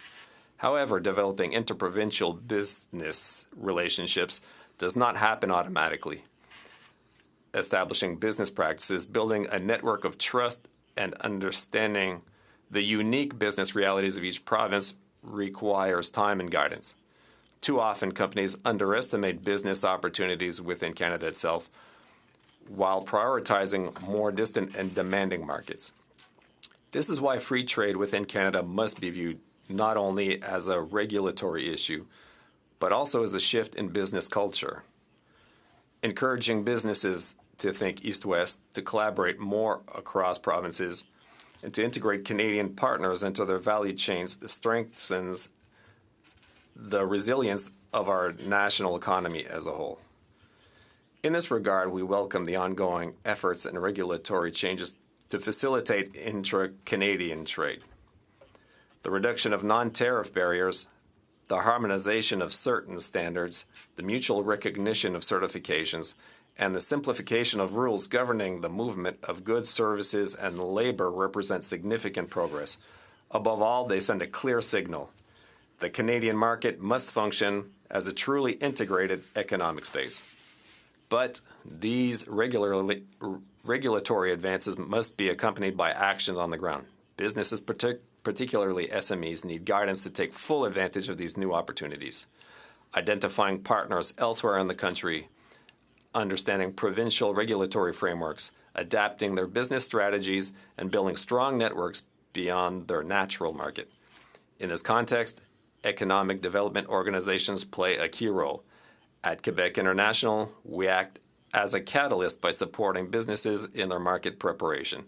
However, developing interprovincial business relationships does not happen automatically. Establishing business practices, building a network of trust, and understanding the unique business realities of each province requires time and guidance. Too often, companies underestimate business opportunities within Canada itself while prioritizing more distant and demanding markets. This is why free trade within Canada must be viewed not only as a regulatory issue, but also as a shift in business culture. Encouraging businesses to think East-West, to collaborate more across provinces, and to integrate Canadian partners into their value chains strengthens the resilience of our national economy as a whole. In this regard, we welcome the ongoing efforts and regulatory changes to facilitate intra-Canadian trade. The reduction of non-tariff barriers, the harmonization of certain standards, the mutual recognition of certifications, and the simplification of rules governing the movement of goods, services, and labor represent significant progress. Above all, they send a clear signal. The Canadian market must function as a truly integrated economic space. But these regulatory advances must be accompanied by actions on the ground. Businesses, particularly SMEs, need guidance to take full advantage of these new opportunities. Identifying partners elsewhere in the country, understanding provincial regulatory frameworks, adapting their business strategies, and building strong networks beyond their natural market. In this context, economic development organizations play a key role. At Quebec International, we act as a catalyst by supporting businesses in their market preparation,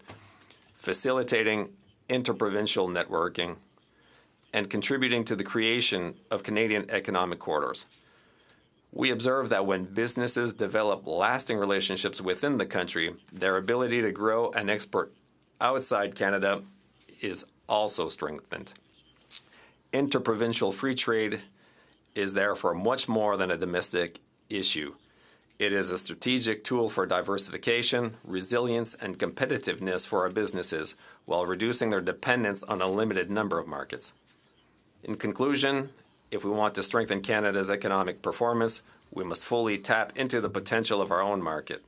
facilitating interprovincial networking, and contributing to the creation of Canadian economic corridors. We observe that when businesses develop lasting relationships within the country, their ability to grow and export outside Canada is also strengthened. Interprovincial free trade is therefore much more than a domestic issue. It is a strategic tool for diversification, resilience, and competitiveness for our businesses while reducing their dependence on a limited number of markets. In conclusion, if we want to strengthen Canada's economic performance, we must fully tap into the potential of our own market.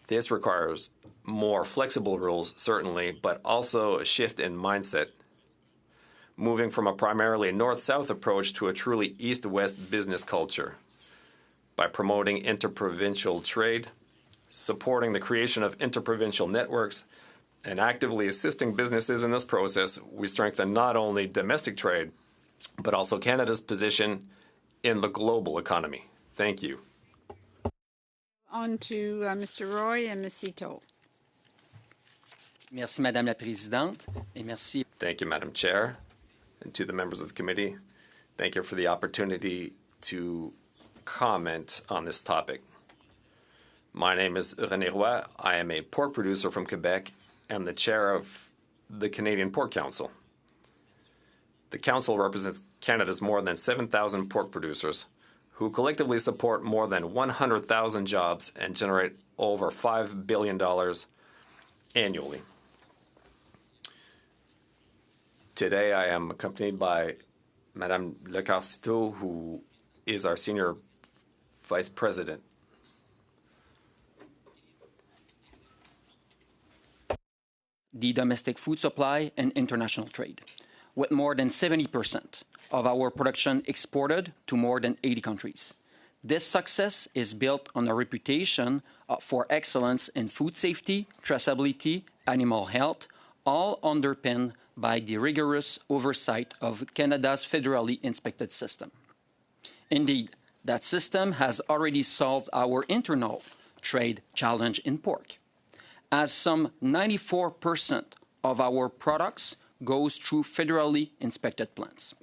This requires more flexible rules, certainly, but also a shift in mindset, moving from a primarily north-south approach to a truly east-west business culture. By promoting interprovincial trade, supporting the creation of interprovincial networks, and actively assisting businesses in this process, we strengthen not only domestic trade, but also Canada's position in the global economy. Thank you. On to Mr. Roy and Ms. Ito. Merci, Madame la Présidente, et merci. Thank you, Madam Chair, and to the members of the committee. Thank you for the opportunity to comment on this topic. My name is René Roy. I am a pork producer from Quebec and the chair of the Canadian Pork Council. The council represents Canada's more than 7,000 pork producers who collectively support more than 100,000 jobs and generate over $5 billion annually. Today, I am accompanied by Madame Lecarcito, who is our Senior Vice President. The domestic food supply and international trade, with more than 70% of our production exported to more than 80 countries. This success is built on a reputation for excellence in food safety, traceability, animal health, all underpinned by the rigorous oversight of Canada's federally inspected system. Indeed, that system has already solved our internal trade challenge in pork, as some 94% of our products goes through federally inspected plants.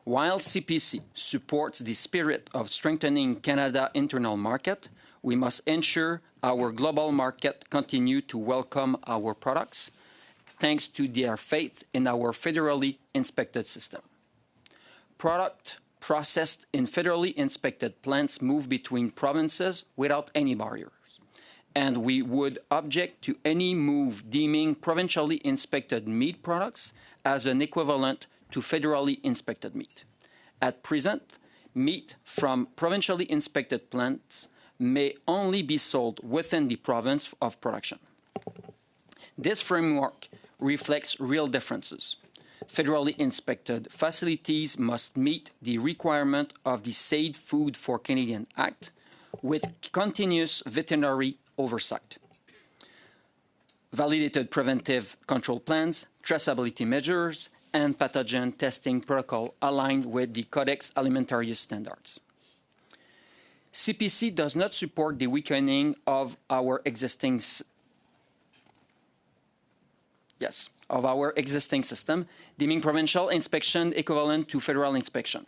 While CPC supports the spirit of strengthening Canada's internal market, we must ensure our global market continue to welcome our products, thanks to their faith in our federally inspected system. Product processed in federally inspected plants move between provinces without any barriers, and we would object to any move deeming provincially inspected meat products as an equivalent to federally inspected meat. At present, meat from provincially inspected plants may only be sold within the province of production. This framework reflects real differences. Federally inspected facilities must meet the requirement of the Safe Food for Canadian Act with continuous veterinary oversight, validated preventive control plans, traceability measures, and pathogen testing protocol aligned with the Codex Alimentarius standards. CPC does not support the weakening of our existing system, deeming provincial inspection equivalent to federal inspection.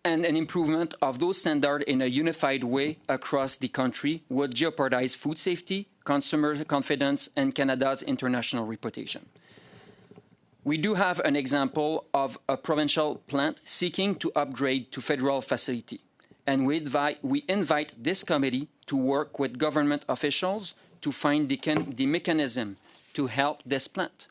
And an improvement of those standards in a unified way across the country would jeopardize food safety, consumer confidence, and Canada's international reputation. We do have an example of a provincial plant seeking to upgrade to federal facility, and we invite this committee to work with government officials to find the mechanism to help this plant.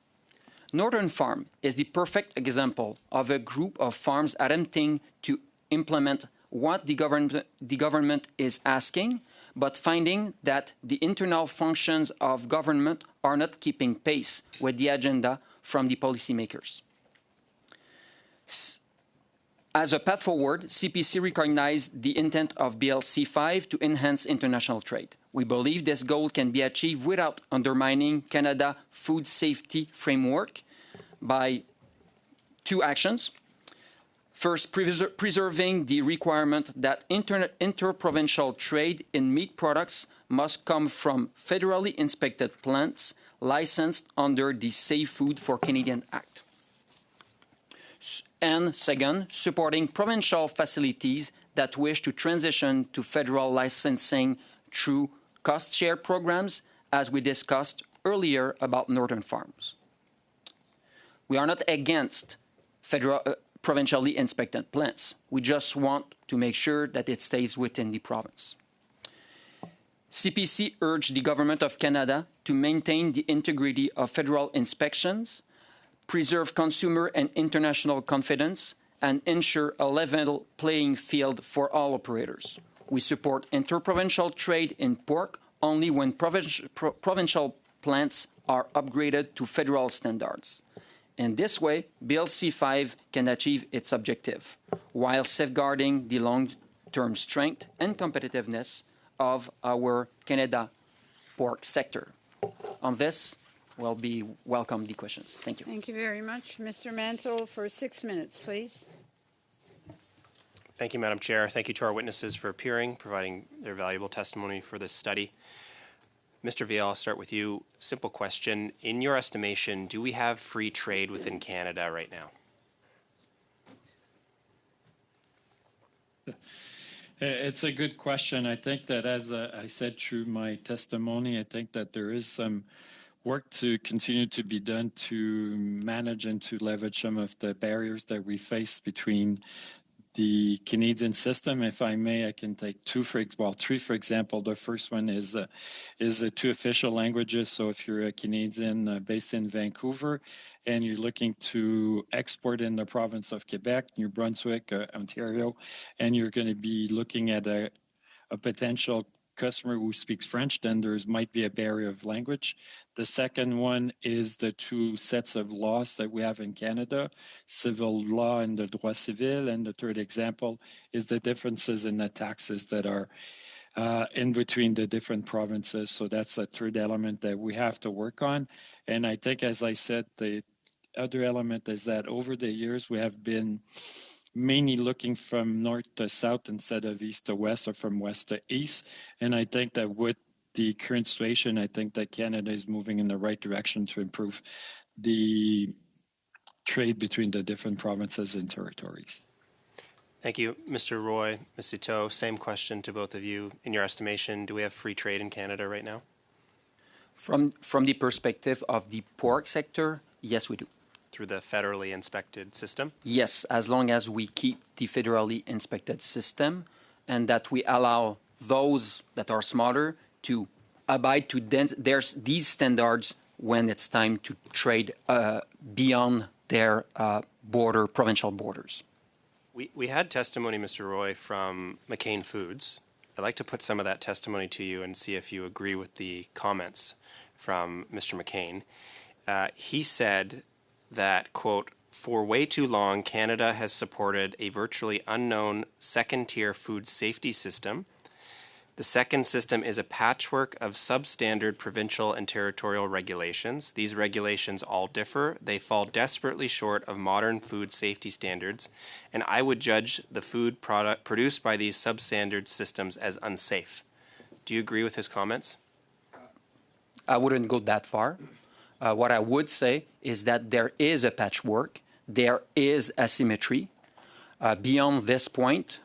Northern Farm is the perfect example of a group of farms attempting to implement what the government is asking, but finding that the internal functions of government are not keeping pace with the agenda from the policymakers. As a path forward, CPC recognized the intent of Bill C-5 to enhance international trade. We believe this goal can be achieved without undermining Canada's food safety framework by two actions. First, preserving the requirement that interprovincial trade in meat products must come from federally inspected plants licensed under the Safe Food for Canadian Act. And second, supporting provincial facilities that wish to transition to federal licensing through cost-share programs, as we discussed earlier about Northern Farms. We are not against provincially inspected plants. We just want to make sure that it stays within the province. CPC urged the Government of Canada to maintain the integrity of federal inspections, preserve consumer and international confidence, and ensure a level playing field for all operators. We support interprovincial trade in pork only when provincial plants are upgraded to federal standards. In this way, Bill C-5 can achieve its objective, while safeguarding the long-term strength and competitiveness of our Canada pork sector. On this, will be welcome the questions. Thank you. Thank you very much. Mr. Mantle, for 6 minutes, please. Thank you, Madam Chair. Thank you to our witnesses for appearing, providing their valuable testimony for this study. Mr. Viel, I'll start with you. Simple question. In your estimation, do we have free trade within Canada right now? It's a good question. I think that, as I said through my testimony, I think that there is some work to continue to be done to manage and to leverage some of the barriers that we face between the Canadian system. If I may, I can take three, for example. The first one is the two official languages. So if you're a Canadian based in Vancouver and you're looking to export in the province of Quebec, New Brunswick, Ontario, and you're going to be looking at a potential customer who speaks French, then there might be a barrier of language. The second one is the two sets of laws that we have in Canada, civil law and the droit civil. And the third example is the differences in the taxes that are in between the different provinces. So that's a third element that we have to work on. And I think, as I said, the other element is that over the years, we have been mainly looking from north to south instead of east to west or from west to east. And I think that with the current situation, I think that Canada is moving in the right direction to improve the trade between the different provinces and territories. Thank you. Mr. Roy, Ms. Ito, same question to both of you. In your estimation, do we have free trade in Canada right now? From the perspective of the pork sector, yes, we do. Through the federally inspected system? Yes, as long as we keep the federally inspected system and that we allow those that are smaller to abide to these standards when it's time to trade beyond their provincial borders. We had testimony, Mr. Roy, from McCain Foods. I'd like to put some of that testimony to you and see if you agree with the comments from Mr. McCain. He said that, quote, "For way too long, Canada has supported a virtually unknown second-tier food safety system. The second system is a patchwork of substandard provincial and territorial regulations. These regulations all differ. They fall desperately short of modern food safety standards, and I would judge the food product produced by these substandard systems as unsafe." Do you agree with his comments? I wouldn't go that far. What I would say is that there is a patchwork, there is asymmetry. Beyond this point,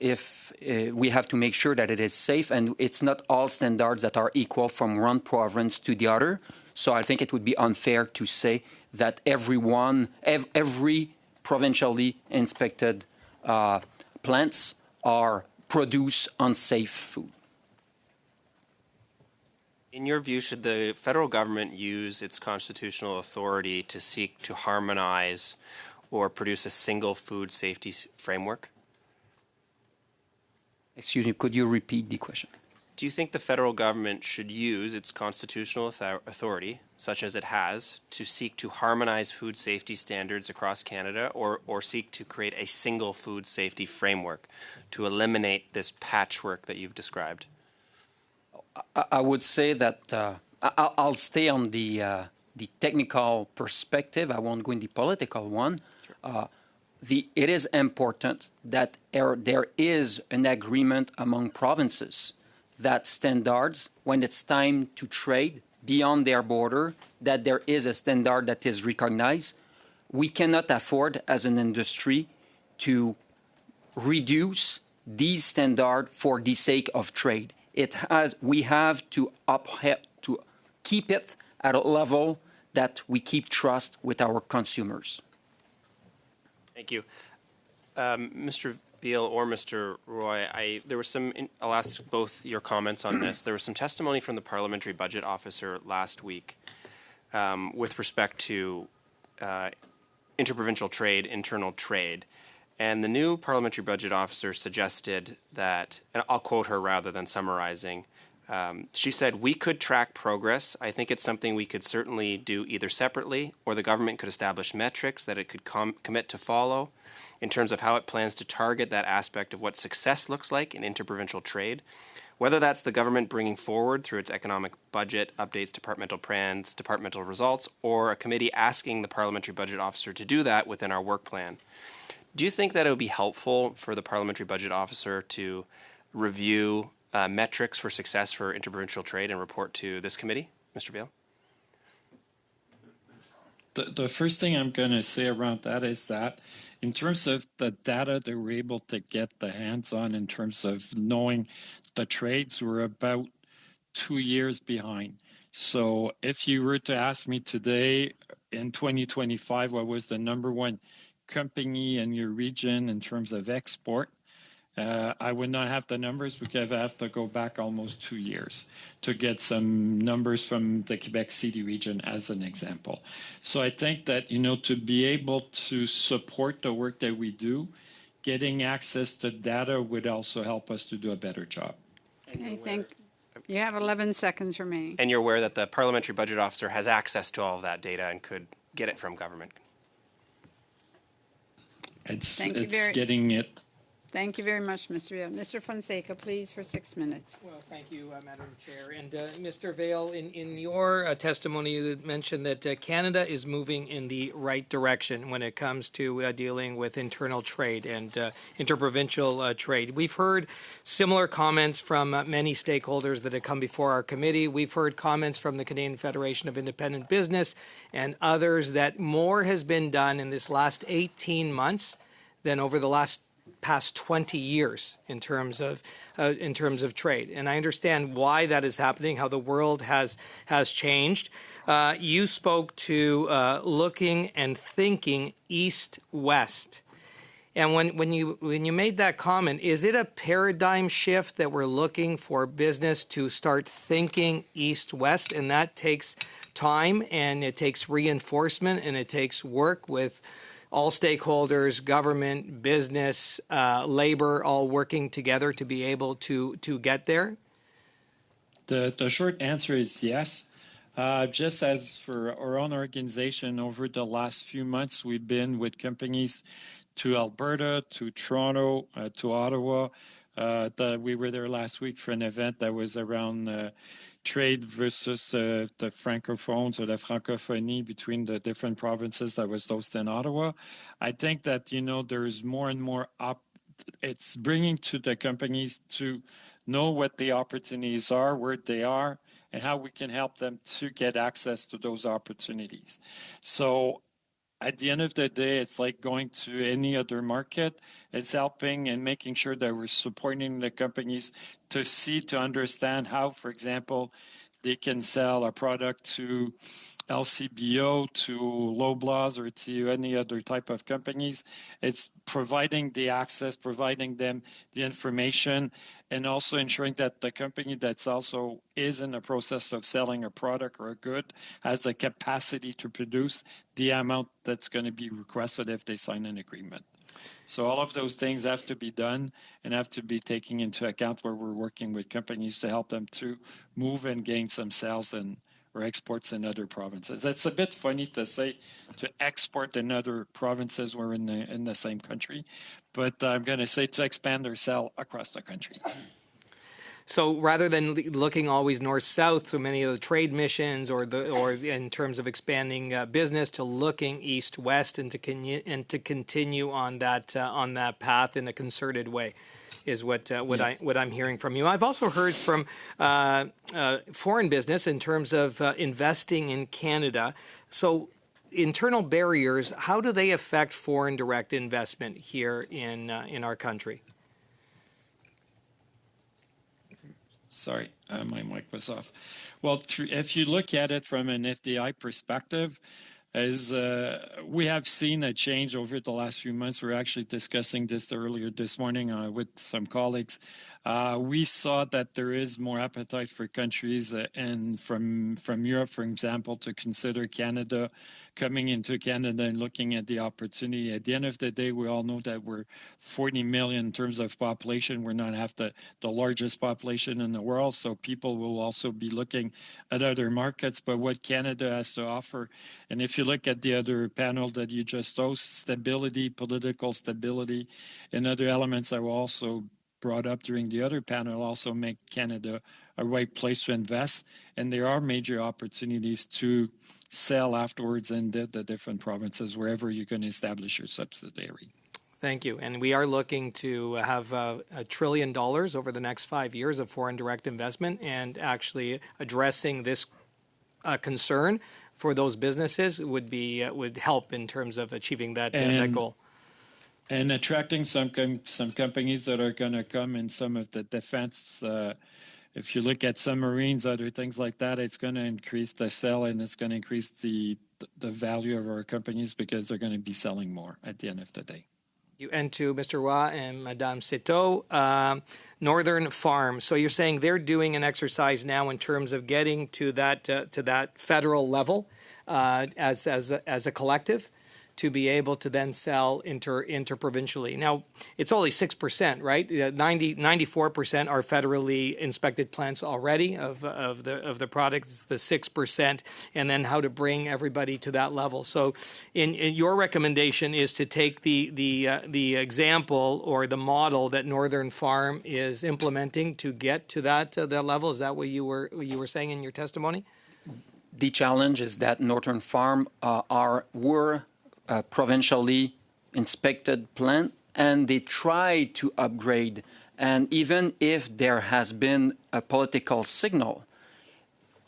if we have to make sure that it is safe, and it's not all standards that are equal from one province to the other. So I think it would be unfair to say that every provincially inspected plants produce unsafe food. In your view, should the federal government use its constitutional authority to seek to harmonize or produce a single food safety framework? Excuse me, could you repeat the question? Do you think the federal government should use its constitutional authority, such as it has, to seek to harmonize food safety standards across Canada, or seek to create a single food safety framework to eliminate this patchwork that you've described? I would say that I'll stay on the technical perspective. I won't go in the political one. Sure. It is important that there is an agreement among provinces that standards, when it's time to trade beyond their border, that there is a standard that is recognized. We cannot afford, as an industry, to reduce these standards for the sake of trade. We have to keep it at a level that we keep trust with our consumers. Thank you. Mr. Viel or Mr. Roy, there was some, I'll ask both your comments on this. There was some testimony from the Parliamentary Budget Officer last week with respect to interprovincial trade, internal trade. And the new Parliamentary Budget Officer suggested that, and I'll quote her rather than summarizing, she said, "We could track progress. I think it's something we could certainly do either separately, or the government could establish metrics that it could commit to follow in terms of how it plans to target that aspect of what success looks like in interprovincial trade. Whether that's the government bringing forward through its economic budget updates, departmental plans, departmental results, or a committee asking the parliamentary budget officer to do that within our work plan. Do you think that it would be helpful for the parliamentary budget officer to review metrics for success for interprovincial trade and report to this committee? Mr. Vail? The first thing I'm going to say around that is that in terms of the data that we're able to get the hands on in terms of knowing the trades, we're about 2 years behind. So if you were to ask me today in 2025, what was the number one company in your region in terms of export, I would not have the numbers because I have to go back almost 2 years to get some numbers from the Quebec City region as an example. So I think that, to be able to support the work that we do, getting access to data would also help us to do a better job. I think you have 11 seconds remaining. And you're aware that the parliamentary budget officer has access to all of that data and could get it from government? It's getting it. Thank you very much, Mr. Vail. Mr. Fonseca, please, for 6 minutes. Well, thank you, Madam Chair. And Mr. Vail, in your testimony, you mentioned that Canada is moving in the right direction when it comes to dealing with internal trade and interprovincial trade. We've heard similar comments from many stakeholders that have come before our committee. We've heard comments from the Canadian Federation of Independent Business and others that more has been done in this last 18 months than over the past 20 years in terms of trade. And I understand why that is happening, how the world has changed. You spoke to looking and thinking east-west. And when you made that comment, is it a paradigm shift that we're looking for business to start thinking east-west? And that takes time, and it takes reinforcement, and it takes work with all stakeholders, government, business, labor, all working together to be able to get there? The short answer is yes. Just as for our own organization, over the last few months, we've been with companies to Alberta, to Toronto, to Ottawa. We were there last week for an event that was around trade versus the francophones or the francophonie between the different provinces that was hosted in Ottawa. I think that, there's more and more it's bringing to the companies to know what the opportunities are, where they are, and how we can help them to get access to those opportunities. So at the end of the day, it's like going to any other market. It's helping and making sure that we're supporting the companies to understand how, for example, they can sell a product to LCBO, to Loblaws, or to any other type of companies. It's providing the access, providing them the information, and also ensuring that the company that's also is in the process of selling a product or a good has the capacity to produce the amount that's going to be requested if they sign an agreement. So all of those things have to be done and have to be taken into account where we're working with companies to help them to move and gain some sales or exports in other provinces. It's a bit funny to say to export in other provinces we're in the same country, but I'm going to say to expand or sell across the country. So rather than looking always north-south through many of the trade missions or in terms of expanding business, to looking east-west and to continue on that path in a concerted way, is what I'm hearing from you. I've also heard from foreign business in terms of investing in Canada. So internal barriers, how do they affect foreign direct investment here in our country? Sorry, my mic was off. Well, if you look at it from an FDI perspective, as we have seen a change over the last few months. We're actually discussing this earlier this morning with some colleagues. We saw that there is more appetite for countries and from Europe, for example, to consider Canada, coming into Canada and looking at the opportunity. At the end of the day, we all know that we're 40 million in terms of population. We're not half the largest population in the world, so people will also be looking at other markets. But what Canada has to offer, and if you look at the other panel that you just hosted, stability, political stability, and other elements that will also brought up during the other panel also make Canada a right place to invest. And there are major opportunities to sell afterwards in the different provinces, wherever you're going to establish your subsidiary. Thank you. And we are looking to have $1 trillion over the next 5 years of foreign direct investment, and actually addressing this concern for those businesses would help in terms of achieving that goal. And attracting some companies that are going to come in some of the defense. If you look at submarines, other things like that, it's going to increase the sale, and it's going to increase the value of our companies because they're going to be selling more at the end of the day. And to Mr. Roy and Madame Citeau, Northern Farm. So you're saying they're doing an exercise now in terms of getting to that federal level as a collective, to be able to then sell interprovincially. Now, it's only 6%, right? 94% are federally inspected plants already of the product. It's the 6%, and then how to bring everybody to that level. So, in your recommendation is to take the example or the model that Northern Farm is implementing to get to that level. Is that what you were saying in your testimony? The challenge is that Northern Farm were provincially inspected plant, and they try to upgrade. And even if there has been a political signal,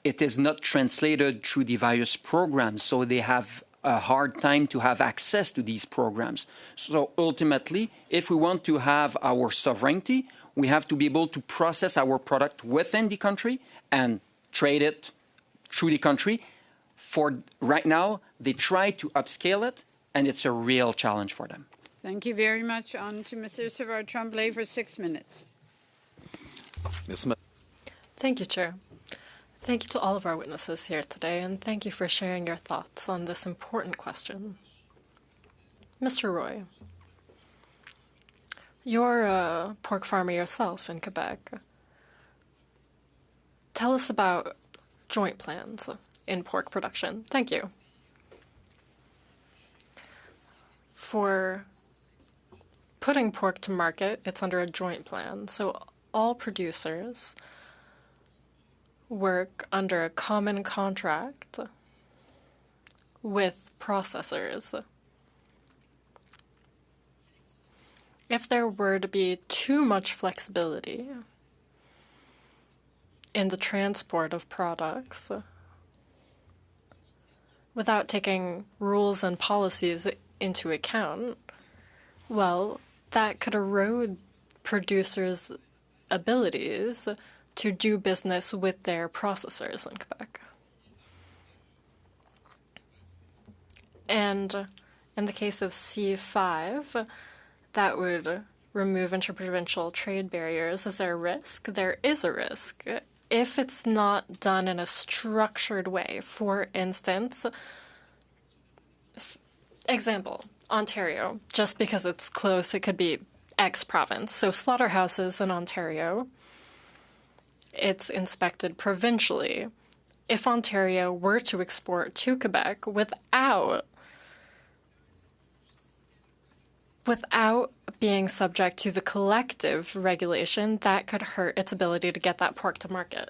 it is not translated through the various programs, so they have a hard time to have access to these programs. So ultimately, if we want to have our sovereignty, we have to be able to process our product within the country and trade it through the country. For right now, they try to upscale it, and it's a real challenge for them. Thank you very much. On to Mr. Savard-Tremblay for 6 minutes. Thank you, Chair. Thank you to all of our witnesses here today, and thank you for sharing your thoughts on this important question. Mr. Roy, you're a pork farmer yourself in Quebec. Tell us about joint plans in pork production. Thank you. For putting pork to market, it's under a joint plan. So all producers work under a common contract with processors. If there were to be too much flexibility in the transport of products without taking rules and policies into account, well, that could erode producers' abilities to do business with their processors in Quebec. And in the case of C5, that would remove interprovincial trade barriers. Is there a risk? There is a risk. If it's not done in a structured way, for instance, example, Ontario, just because it's close, it could be X province. So slaughterhouses in Ontario, it's inspected provincially. If Ontario were to export to Quebec without being subject to the collective regulation, that could hurt its ability to get that pork to market.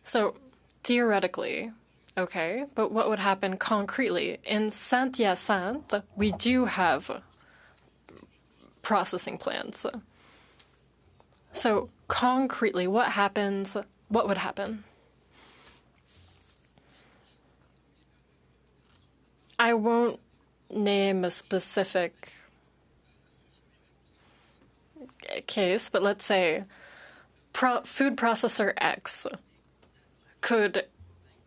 So theoretically, okay, but what would happen concretely? In Saint-Hyacinthe, we do have processing plants. So concretely, what would happen? I won't name a specific case, but let's say food processor X could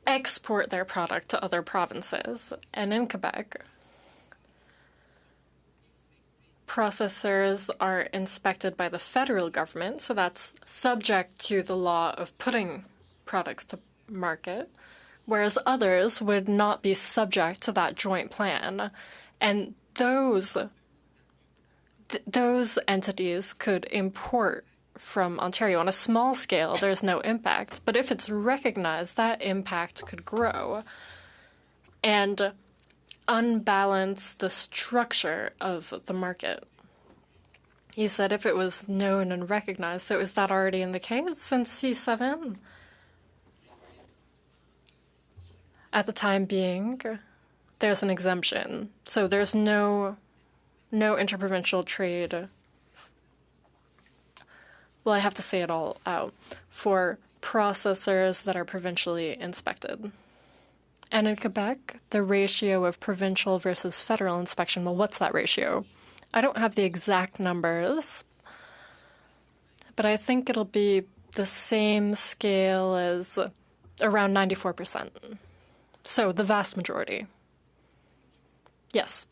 export their product to other provinces. And in Quebec, processors are inspected by the federal government, so that's subject to the law of putting products to market, whereas others would not be subject to that joint plan. And those entities could import from Ontario. On a small scale, there's no impact. But if it's recognized, that impact could grow and unbalance the structure of the market. You said if it was known and recognized, so is that already in the case since C7? At the time being, there's an exemption. So there's no interprovincial trade. Well, I have to say it all out. For processors that are provincially inspected. And in Quebec, the ratio of provincial versus federal inspection, well, what's that ratio? I don't have the exact numbers, but I think it'll be the same scale as around 94%. So the vast majority. Yes.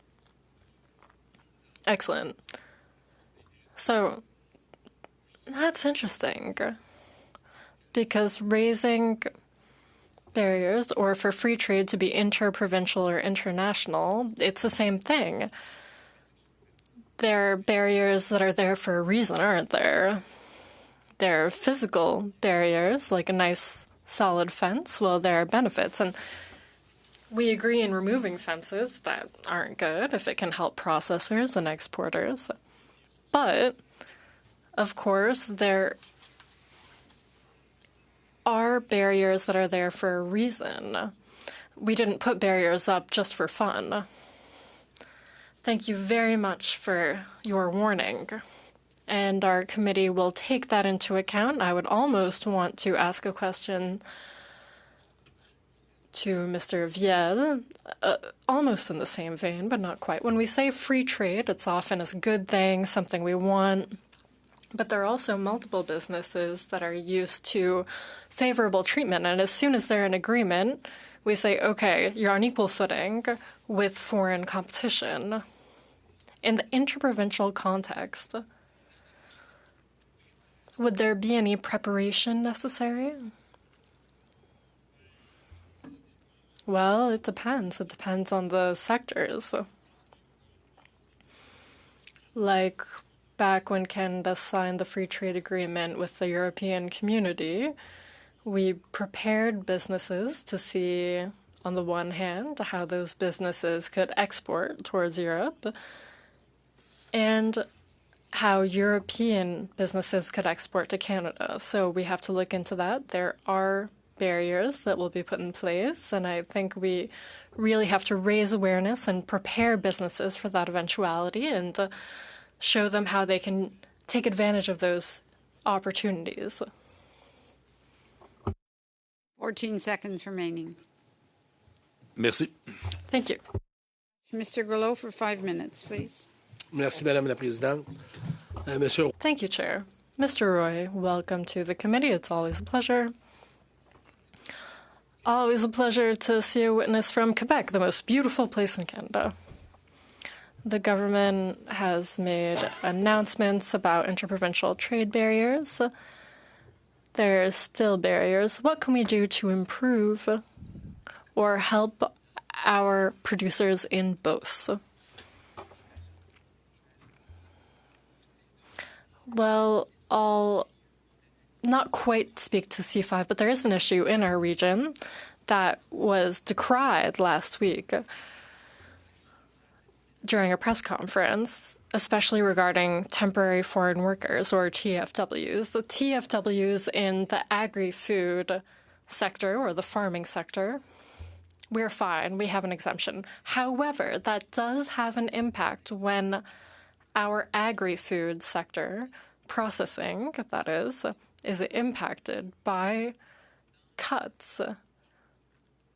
Excellent. So that's interesting, because raising barriers, or for free trade to be interprovincial or international, it's the same thing. There are barriers that are there for a reason, aren't there? There are physical barriers, like a nice solid fence. Well, there are benefits, and we agree in removing fences that aren't good if it can help processors and exporters. But, of course, there are barriers that are there for a reason. We didn't put barriers up just for fun. Thank you very much for your warning. And our committee will take that into account. I would almost want to ask a question to Mr. Viel, almost in the same vein, but not quite. When we say free trade, it's often a good thing, something we want. But there are also multiple businesses that are used to favorable treatment. And as soon as they're in agreement, we say, okay, you're on equal footing with foreign competition. In the interprovincial context, would there be any preparation necessary? Well, it depends. It depends on the sectors. Like back when Canada signed the free trade agreement with the European community, we prepared businesses to see, on the one hand, how those businesses could export towards Europe, and how European businesses could export to Canada. So we have to look into that. There are barriers that will be put in place, and I think we really have to raise awareness and prepare businesses for that eventuality and show them how they can take advantage of those opportunities. 14 seconds remaining. Merci. Thank you. Mr. Grillo for 5 minutes, please. Merci, Madame la Présidente. Monsieur. Thank you, Chair. Mr. Roy, welcome to the committee. It's always a pleasure. Always a pleasure to see a witness from Quebec, the most beautiful place in Canada. The government has made announcements about interprovincial trade barriers. There are still barriers. What can we do to improve or help our producers in Beauce? Well, I'll not quite speak to C5, but there is an issue in our region that was decried last week during a press conference, especially regarding temporary foreign workers, or TFWs. The TFWs in the agri-food sector, or the farming sector, we're fine. We have an exemption. However, that does have an impact when our agri-food sector, processing, that is impacted by cuts.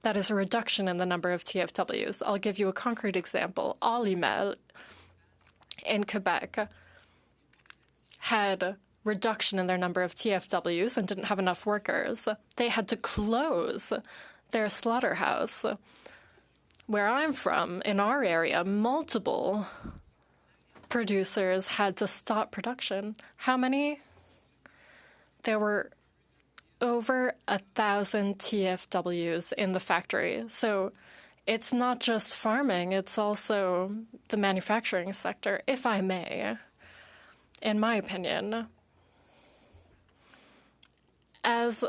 That is a reduction in the number of TFWs. I'll give you a concrete example. Olimel in Quebec had a reduction in their number of TFWs and didn't have enough workers. They had to close their slaughterhouse. Where I'm from, in our area, multiple producers had to stop production. How many? There were over 1,000 TFWs in the factory. So it's not just farming, it's also the manufacturing sector, if I may. In my opinion, as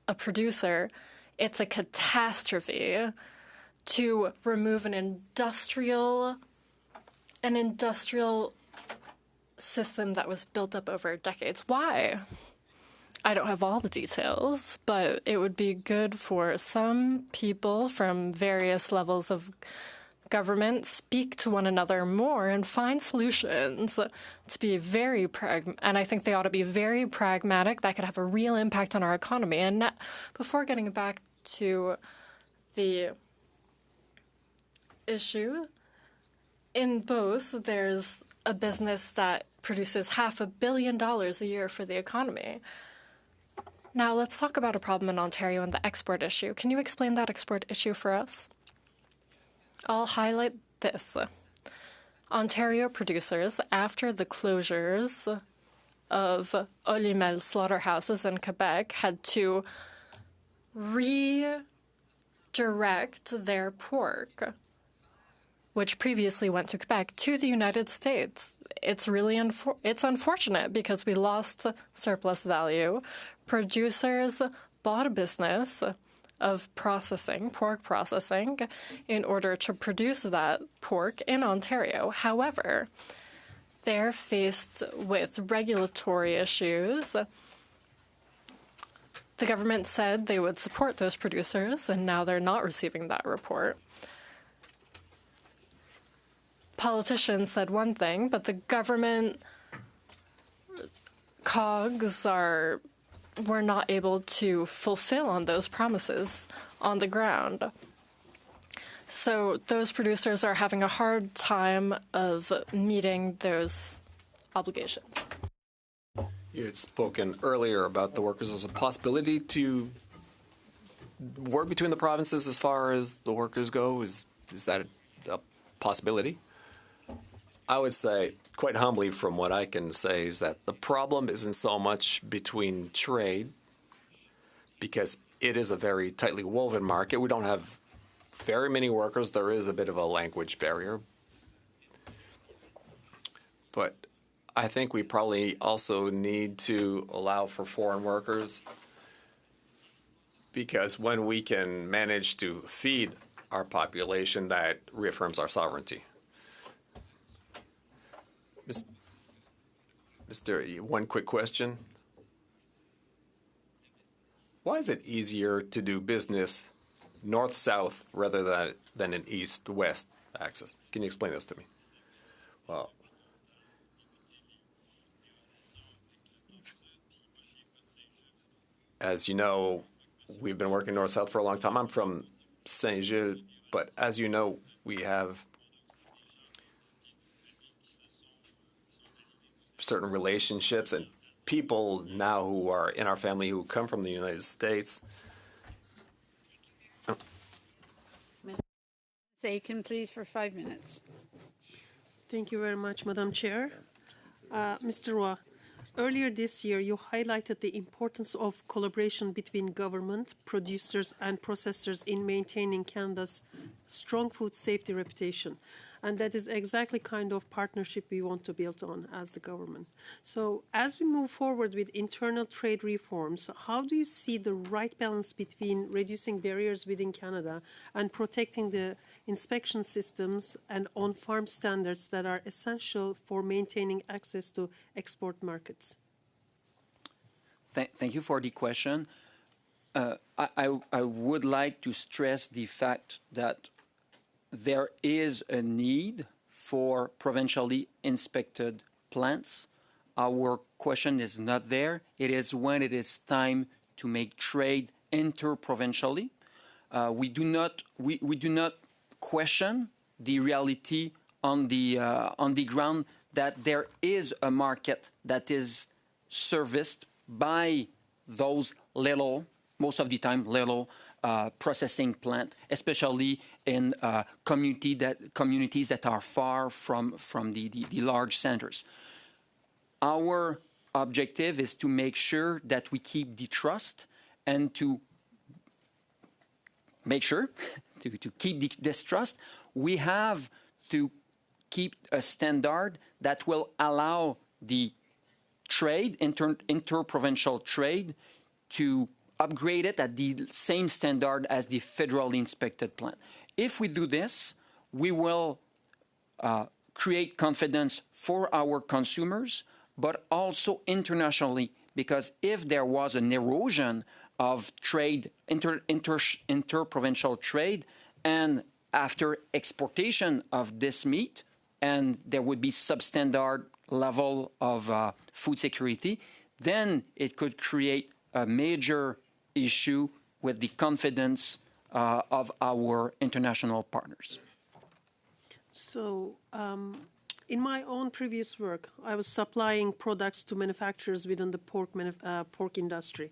a producer, it's a catastrophe to remove an industrial system that was built up over decades. Why? I don't have all the details, but it would be good for some people from various levels of government speak to one another more and find solutions to be very and I think they ought to be very pragmatic that could have a real impact on our economy. And before getting back to the issue, in both, there's a business that produces $500 million a year for the economy. Now, let's talk about a problem in Ontario and the export issue. Can you explain that export issue for us? I'll highlight this. Ontario producers, after the closures of Olimel slaughterhouses in Quebec, had to redirect their pork, which previously went to Quebec, to the United States. It's really it's unfortunate because we lost surplus value. Producers bought a business of pork processing, in order to produce that pork in Ontario. However, they're faced with regulatory issues. The government said they would support those producers, and now they're not receiving that report. Politicians said one thing, but the government cogs were not able to fulfill on those promises on the ground. So those producers are having a hard time of meeting those obligations. You had spoken earlier about the workers as a possibility to work between the provinces as far as the workers go. Is that a possibility? I would say, quite humbly, from what I can say, is that the problem isn't so much between trade, because it is a very tightly woven market. We don't have very many workers. There is a bit of a language barrier. But I think we probably also need to allow for foreign workers, because when we can manage to feed our population, that reaffirms our sovereignty. One quick question. Why is it easier to do business north-south rather than an east-west axis? Can you explain this to me? Well, as you know, we've been working north-south for a long time. I'm from Saint-Gilles, but as you know, we have certain relationships and people now who are in our family who come from the United States. Aiken, please, for 5 minutes. Thank you very much, Madam Chair. Mr. Roy, earlier this year, you highlighted the importance of collaboration between government, producers, and processors in maintaining Canada's strong food safety reputation. And that is exactly kind of partnership we want to build on as the government. So as we move forward with internal trade reforms, how do you see the right balance between reducing barriers within Canada and protecting the inspection systems and on-farm standards that are essential for maintaining access to export markets? Thank you for the question. I would like to stress the fact that there is a need for provincially inspected plants. Our question is not there. It is when it is time to make trade interprovincially. We do not question the reality on the ground that there is a market that is serviced by those little, most of the time little, processing plant, especially in communities that are far from the large centers. Our objective is to make sure that we keep the trust and to make sure to keep this trust, we have to keep a standard that will allow the trade, interprovincial trade, to upgrade it at the same standard as the federally inspected plant. If we do this, we will create confidence for our consumers, but also internationally, because if there was an erosion of trade, interprovincial trade, and after exportation of this meat, and there would be substandard level of food security, then it could create a major issue with the confidence of our international partners. So, in my own previous work, I was supplying products to manufacturers within the pork industry.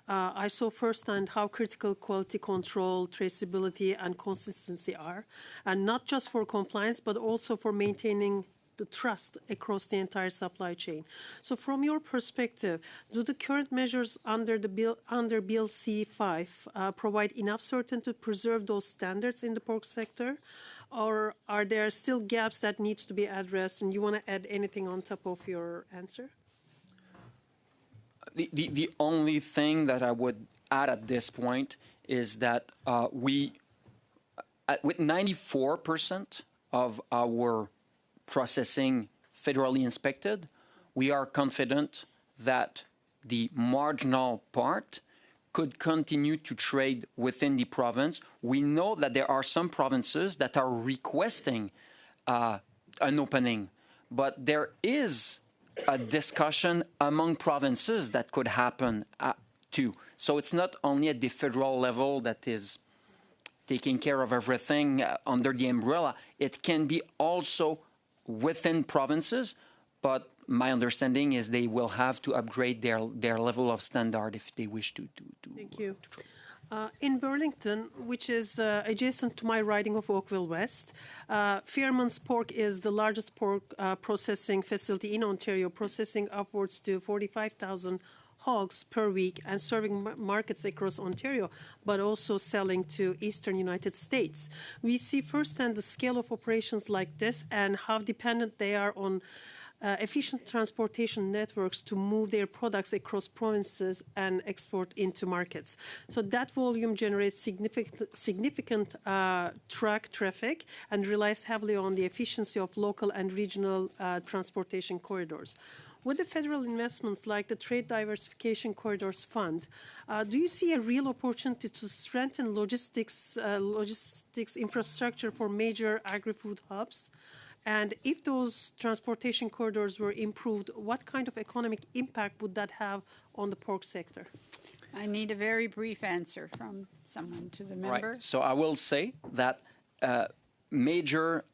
I saw firsthand how critical quality control, traceability, and consistency are, and not just for compliance, but also for maintaining the trust across the entire supply chain. So from your perspective, do the current measures under Bill C-5 provide enough certainty to preserve those standards in the pork sector? Or are there still gaps that needs to be addressed? And you want to add anything on top of your answer? The only thing that I would add at this point is that with 94% of our processing federally inspected, we are confident that the marginal part could continue to trade within the province. We know that there are some provinces that are requesting an opening, but there is a discussion among provinces that could happen too. So it's not only at the federal level that is taking care of everything under the umbrella. It can be also within provinces, but my understanding is they will have to upgrade their level of standard if they wish to. Thank you. In Burlington, which is adjacent to my riding of Oakville West, Fairmont's Pork is the largest pork processing facility in Ontario, processing upwards to 45,000 hogs per week and serving markets across Ontario, but also selling to eastern United States. We see firsthand the scale of operations like this and how dependent they are on efficient transportation networks to move their products across provinces and export into markets. So that volume generates significant truck traffic and relies heavily on the efficiency of local and regional transportation corridors. With the federal investments like the Trade Diversification Corridors Fund, do you see a real opportunity to strengthen logistics infrastructure for major agri-food hubs? And if those transportation corridors were improved, what kind of economic impact would that have on the pork sector? I need a very brief answer from someone to the member. Right. So I will say that major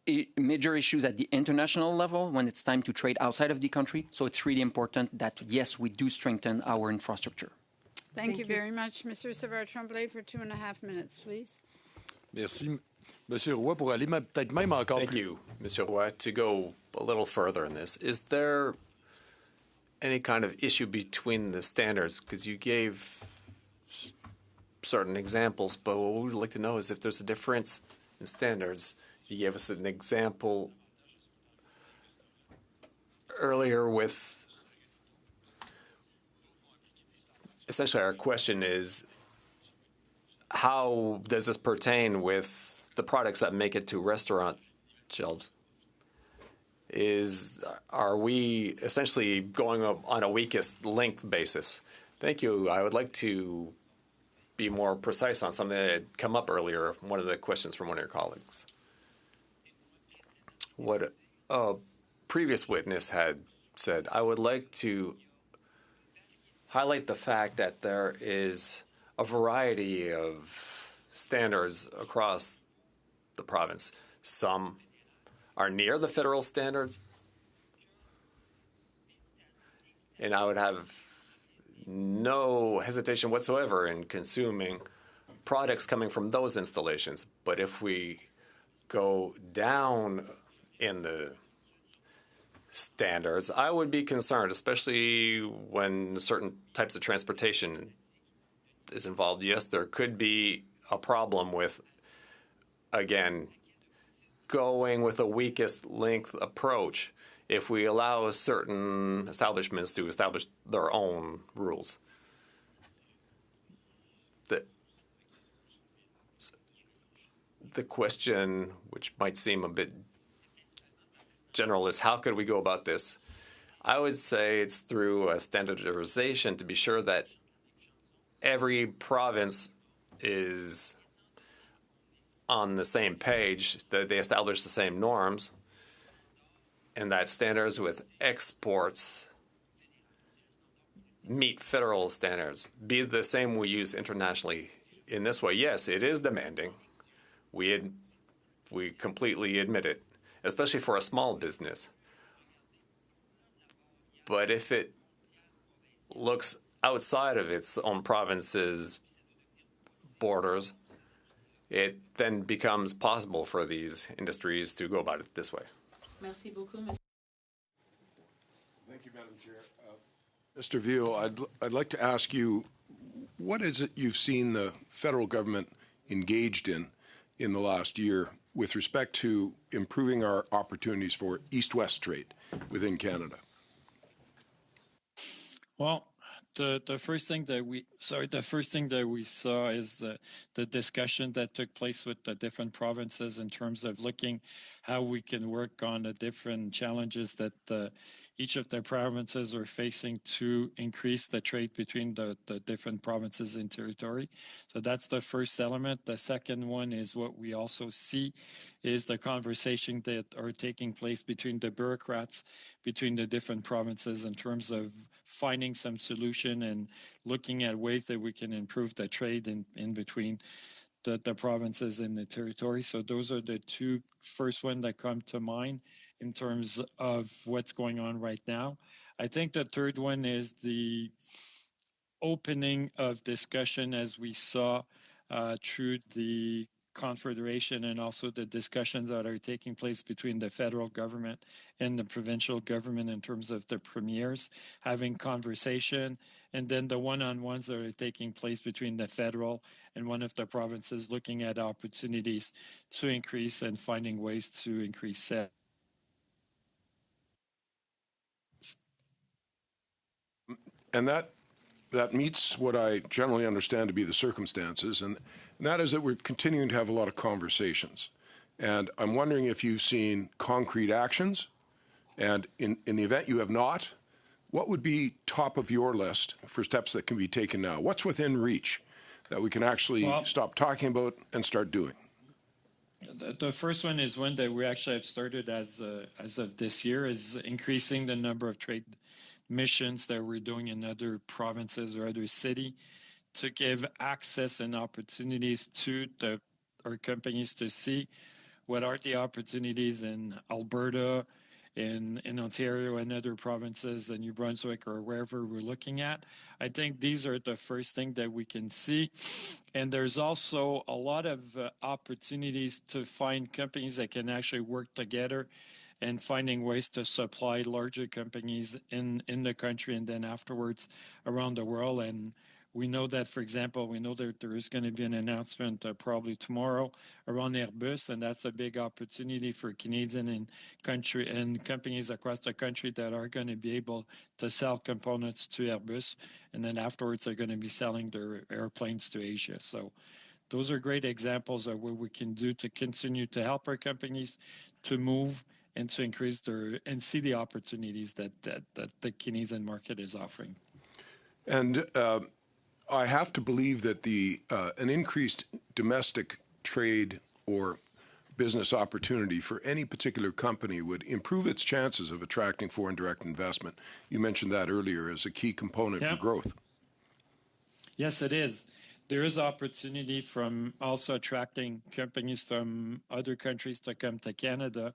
issues at the international level when it's time to trade outside of the country. So it's really important that, yes, we do strengthen our infrastructure. Thank you very much. Mr. Savard-Tremblay for 2.5 minutes, please. Merci. Monsieur Roy, pour aller peut-être même encore plus. Thank you, Monsieur Roy. To go a little further in this, is there any kind of issue between the standards? Because you gave certain examples, but what we would like to know is if there's a difference in standards. You gave us an example earlier with, essentially our question is, how does this pertain with the products that make it to restaurant shelves? Are we essentially going on a weakest link basis? Thank you. I would like to be more precise on something that had come up earlier, one of the questions from one of your colleagues. What a previous witness had said, I would like to highlight the fact that there is a variety of standards across the province. Some are near the federal standards, and I would have no hesitation whatsoever in consuming products coming from those installations. But if we go down in the standards, I would be concerned, especially when certain types of transportation is involved. Yes, there could be a problem with, again, going with a weakest length approach if we allow certain establishments to establish their own rules. The question, which might seem a bit general is how could we go about this? I would say it's through a standardization to be sure that every province is on the same page, that they establish the same norms, and that standards with exports meet federal standards, be the same we use internationally. In this way, yes, it is demanding. We completely admit it, especially for a small business. But if it looks outside of its own province's borders, it then becomes possible for these industries to go about it this way. Merci beaucoup, Monsieur. Thank you, Madam Chair. Mr. Veal, I'd like to ask you, what is it you've seen the federal government engaged in the last year with respect to improving our opportunities for east-west trade within Canada? Well, the first thing that we saw is the discussion that took place with the different provinces in terms of looking how we can work on the different challenges that each of the provinces are facing to increase the trade between the different provinces and territory. So that's the first element. The second one is what we also see is the conversation that are taking place between the bureaucrats, between the different provinces in terms of finding some solution and looking at ways that we can improve the trade in between the provinces and the territory. So those are the two first ones that come to mind in terms of what's going on right now. I think the third one is the opening of discussion as we saw through the Confederation and also the discussions that are taking place between the federal government and the provincial government in terms of the premiers having conversation, and then the one-on-ones that are taking place between the federal and one of the provinces looking at opportunities to increase and finding ways to increase sales. And that meets what I generally understand to be the circumstances, and that is that we're continuing to have a lot of conversations. And I'm wondering if you've seen concrete actions, and in the event you have not, what would be top of your list for steps that can be taken now? What's within reach that we can actually stop talking about and start doing? The first one is one that we actually have started as of this year, is increasing the number of trade missions that we're doing in other provinces or other cities to give access and opportunities to our companies to see what are the opportunities in Alberta, in Ontario and other provinces, in New Brunswick or wherever we're looking at. I think these are the first thing that we can see. And there's also a lot of opportunities to find companies that can actually work together and finding ways to supply larger companies in the country and then afterwards around the world. And we know that, for example, that there is going to be an announcement probably tomorrow around Airbus, and that's a big opportunity for Canadian and companies across the country that are going to be able to sell components to Airbus, and then afterwards they're going to be selling their airplanes to Asia. So those are great examples of what we can do to continue to help our companies to move and to increase and see the opportunities that the Canadian market is offering. And I have to believe that an increased domestic trade or business opportunity for any particular company would improve its chances of attracting foreign direct investment. You mentioned that earlier as a key component for growth. Yes, it is. There is opportunity from also attracting companies from other countries to come to Canada.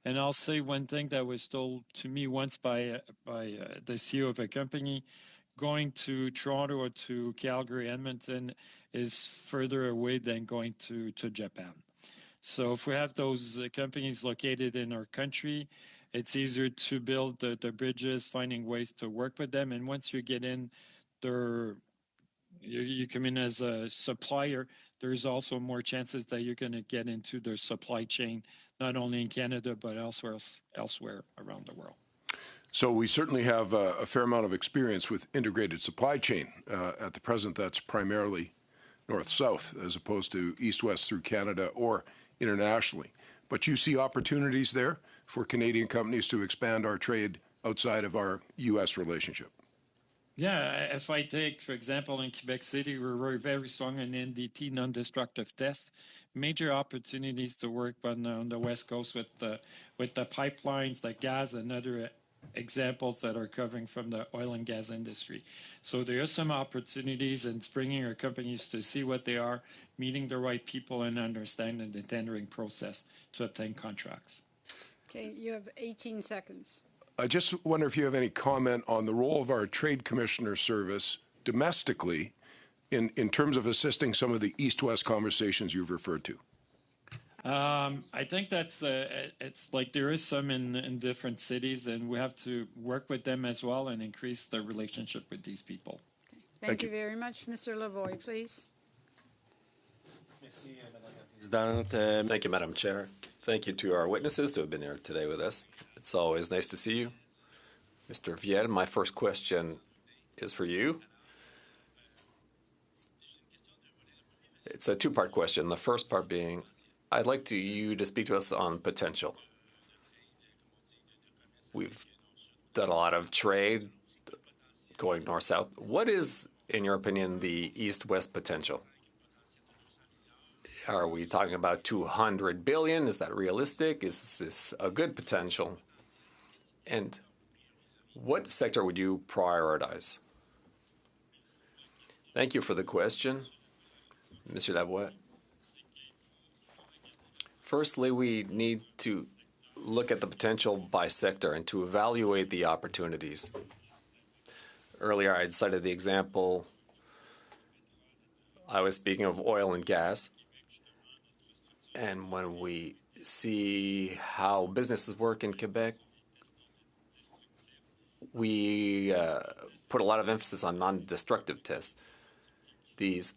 And I'll say one thing that was told to me once by the CEO of a company: going to Toronto or to Calgary, Edmonton is further away than going to Japan. So if we have those companies located in our country, it's easier to build the bridges, finding ways to work with them. And once you get in, you come in as a supplier, there's also more chances that you're going to get into their supply chain, not only in Canada, but elsewhere around the world. So we certainly have a fair amount of experience with integrated supply chain. At the present, that's primarily north-south as opposed to east-west through Canada or internationally. But you see opportunities there for Canadian companies to expand our trade outside of our U.S. relationship? Yeah, if I take, for example, in Quebec City, we're very strong in NDT, non-destructive tests. Major opportunities to work on the West Coast with the pipelines, the gas, and other examples that are coming from the oil and gas industry. So there are some opportunities in bringing our companies to see what they are, meeting the right people, and understanding the tendering process to obtain contracts. Okay, you have 18 seconds. I just wonder if you have any comment on the role of our Trade Commissioner Service domestically in terms of assisting some of the East-West conversations you've referred to. I think that's it's like there is some in different cities, and we have to work with them as well and increase the relationship with these people. Okay. Thank you very much. Mr. Lavoie, please. Thank you, Madam Chair. Thank you to our witnesses to have been here today with us. It's always nice to see you. Mr. Viel, my first question is for you. It's a two-part question. The first part being, I'd like you to speak to us on potential. We've done a lot of trade going north-south. What is, in your opinion, the east-west potential? Are we talking about 200 billion? Is that realistic? Is this a good potential? And what sector would you prioritize? Thank you for the question, Monsieur Lavoie. Firstly, we need to look at the potential by sector and to evaluate the opportunities. Earlier, I had cited the example, I was speaking of oil and gas. And when we see how businesses work in Quebec, we put a lot of emphasis on non-destructive tests. These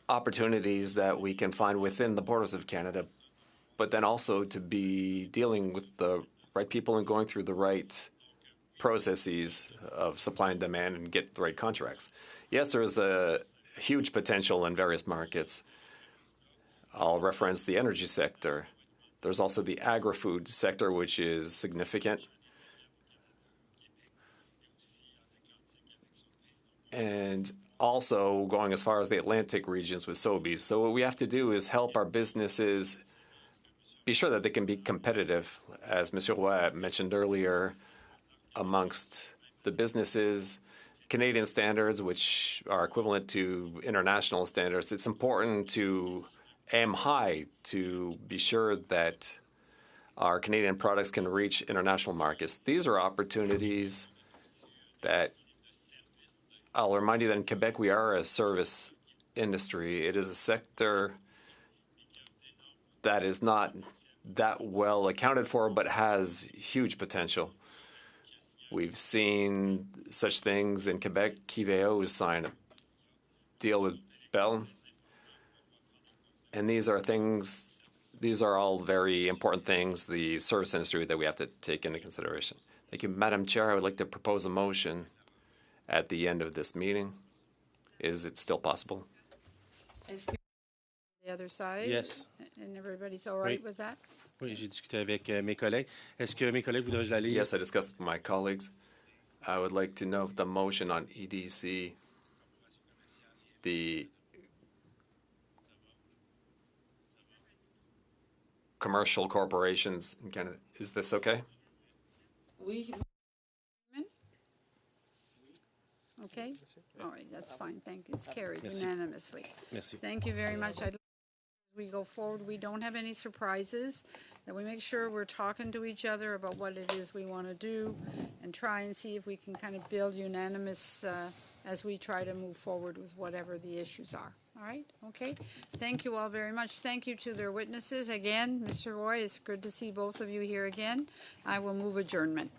opportunities that we can find within the borders of Canada, but then also to be dealing with the right people and going through the right processes of supply and demand and get the right contracts. Yes, there is a huge potential in various markets. I'll reference the energy sector. There's also the agri-food sector, which is significant. And also going as far as the Atlantic regions with Sobeys. So what we have to do is help our businesses be sure that they can be competitive, as Monsieur Roy mentioned earlier, amongst the businesses, Canadian standards, which are equivalent to international standards. It's important to aim high to be sure that our Canadian products can reach international markets. These are opportunities that I'll remind you that in Quebec, we are a service industry. It is a sector that is not that well accounted for, but has huge potential. We've seen such things in Quebec. Coveo signed a deal with Bell. And these are all very important things, the service industry, that we have to take into consideration. Thank you, Madam Chair. I would like to propose a motion at the end of this meeting. Is it still possible? The other side? Yes. And everybody's all right with that? Oui, j'ai discuté avec mes collègues. Est-ce que mes collègues voudraient que je la lise? Yes, I discussed with my colleagues. I would like to know if the motion on EDC, the commercial corporations in Canada, is this okay? Oui. Okay? All right, that's fine. Thank you. It's carried Merci. unanimously. Merci. Thank you very much. As we go forward, we don't have any surprises, that we make sure we're talking to each other about what it is we want to do and try and see if we can kind of build unanimous as we try to move forward with whatever the issues are. All right? Okay? Thank you all very much. Thank you to their witnesses. Again, Mr. Roy, it's good to see both of you here again. I will move adjournment.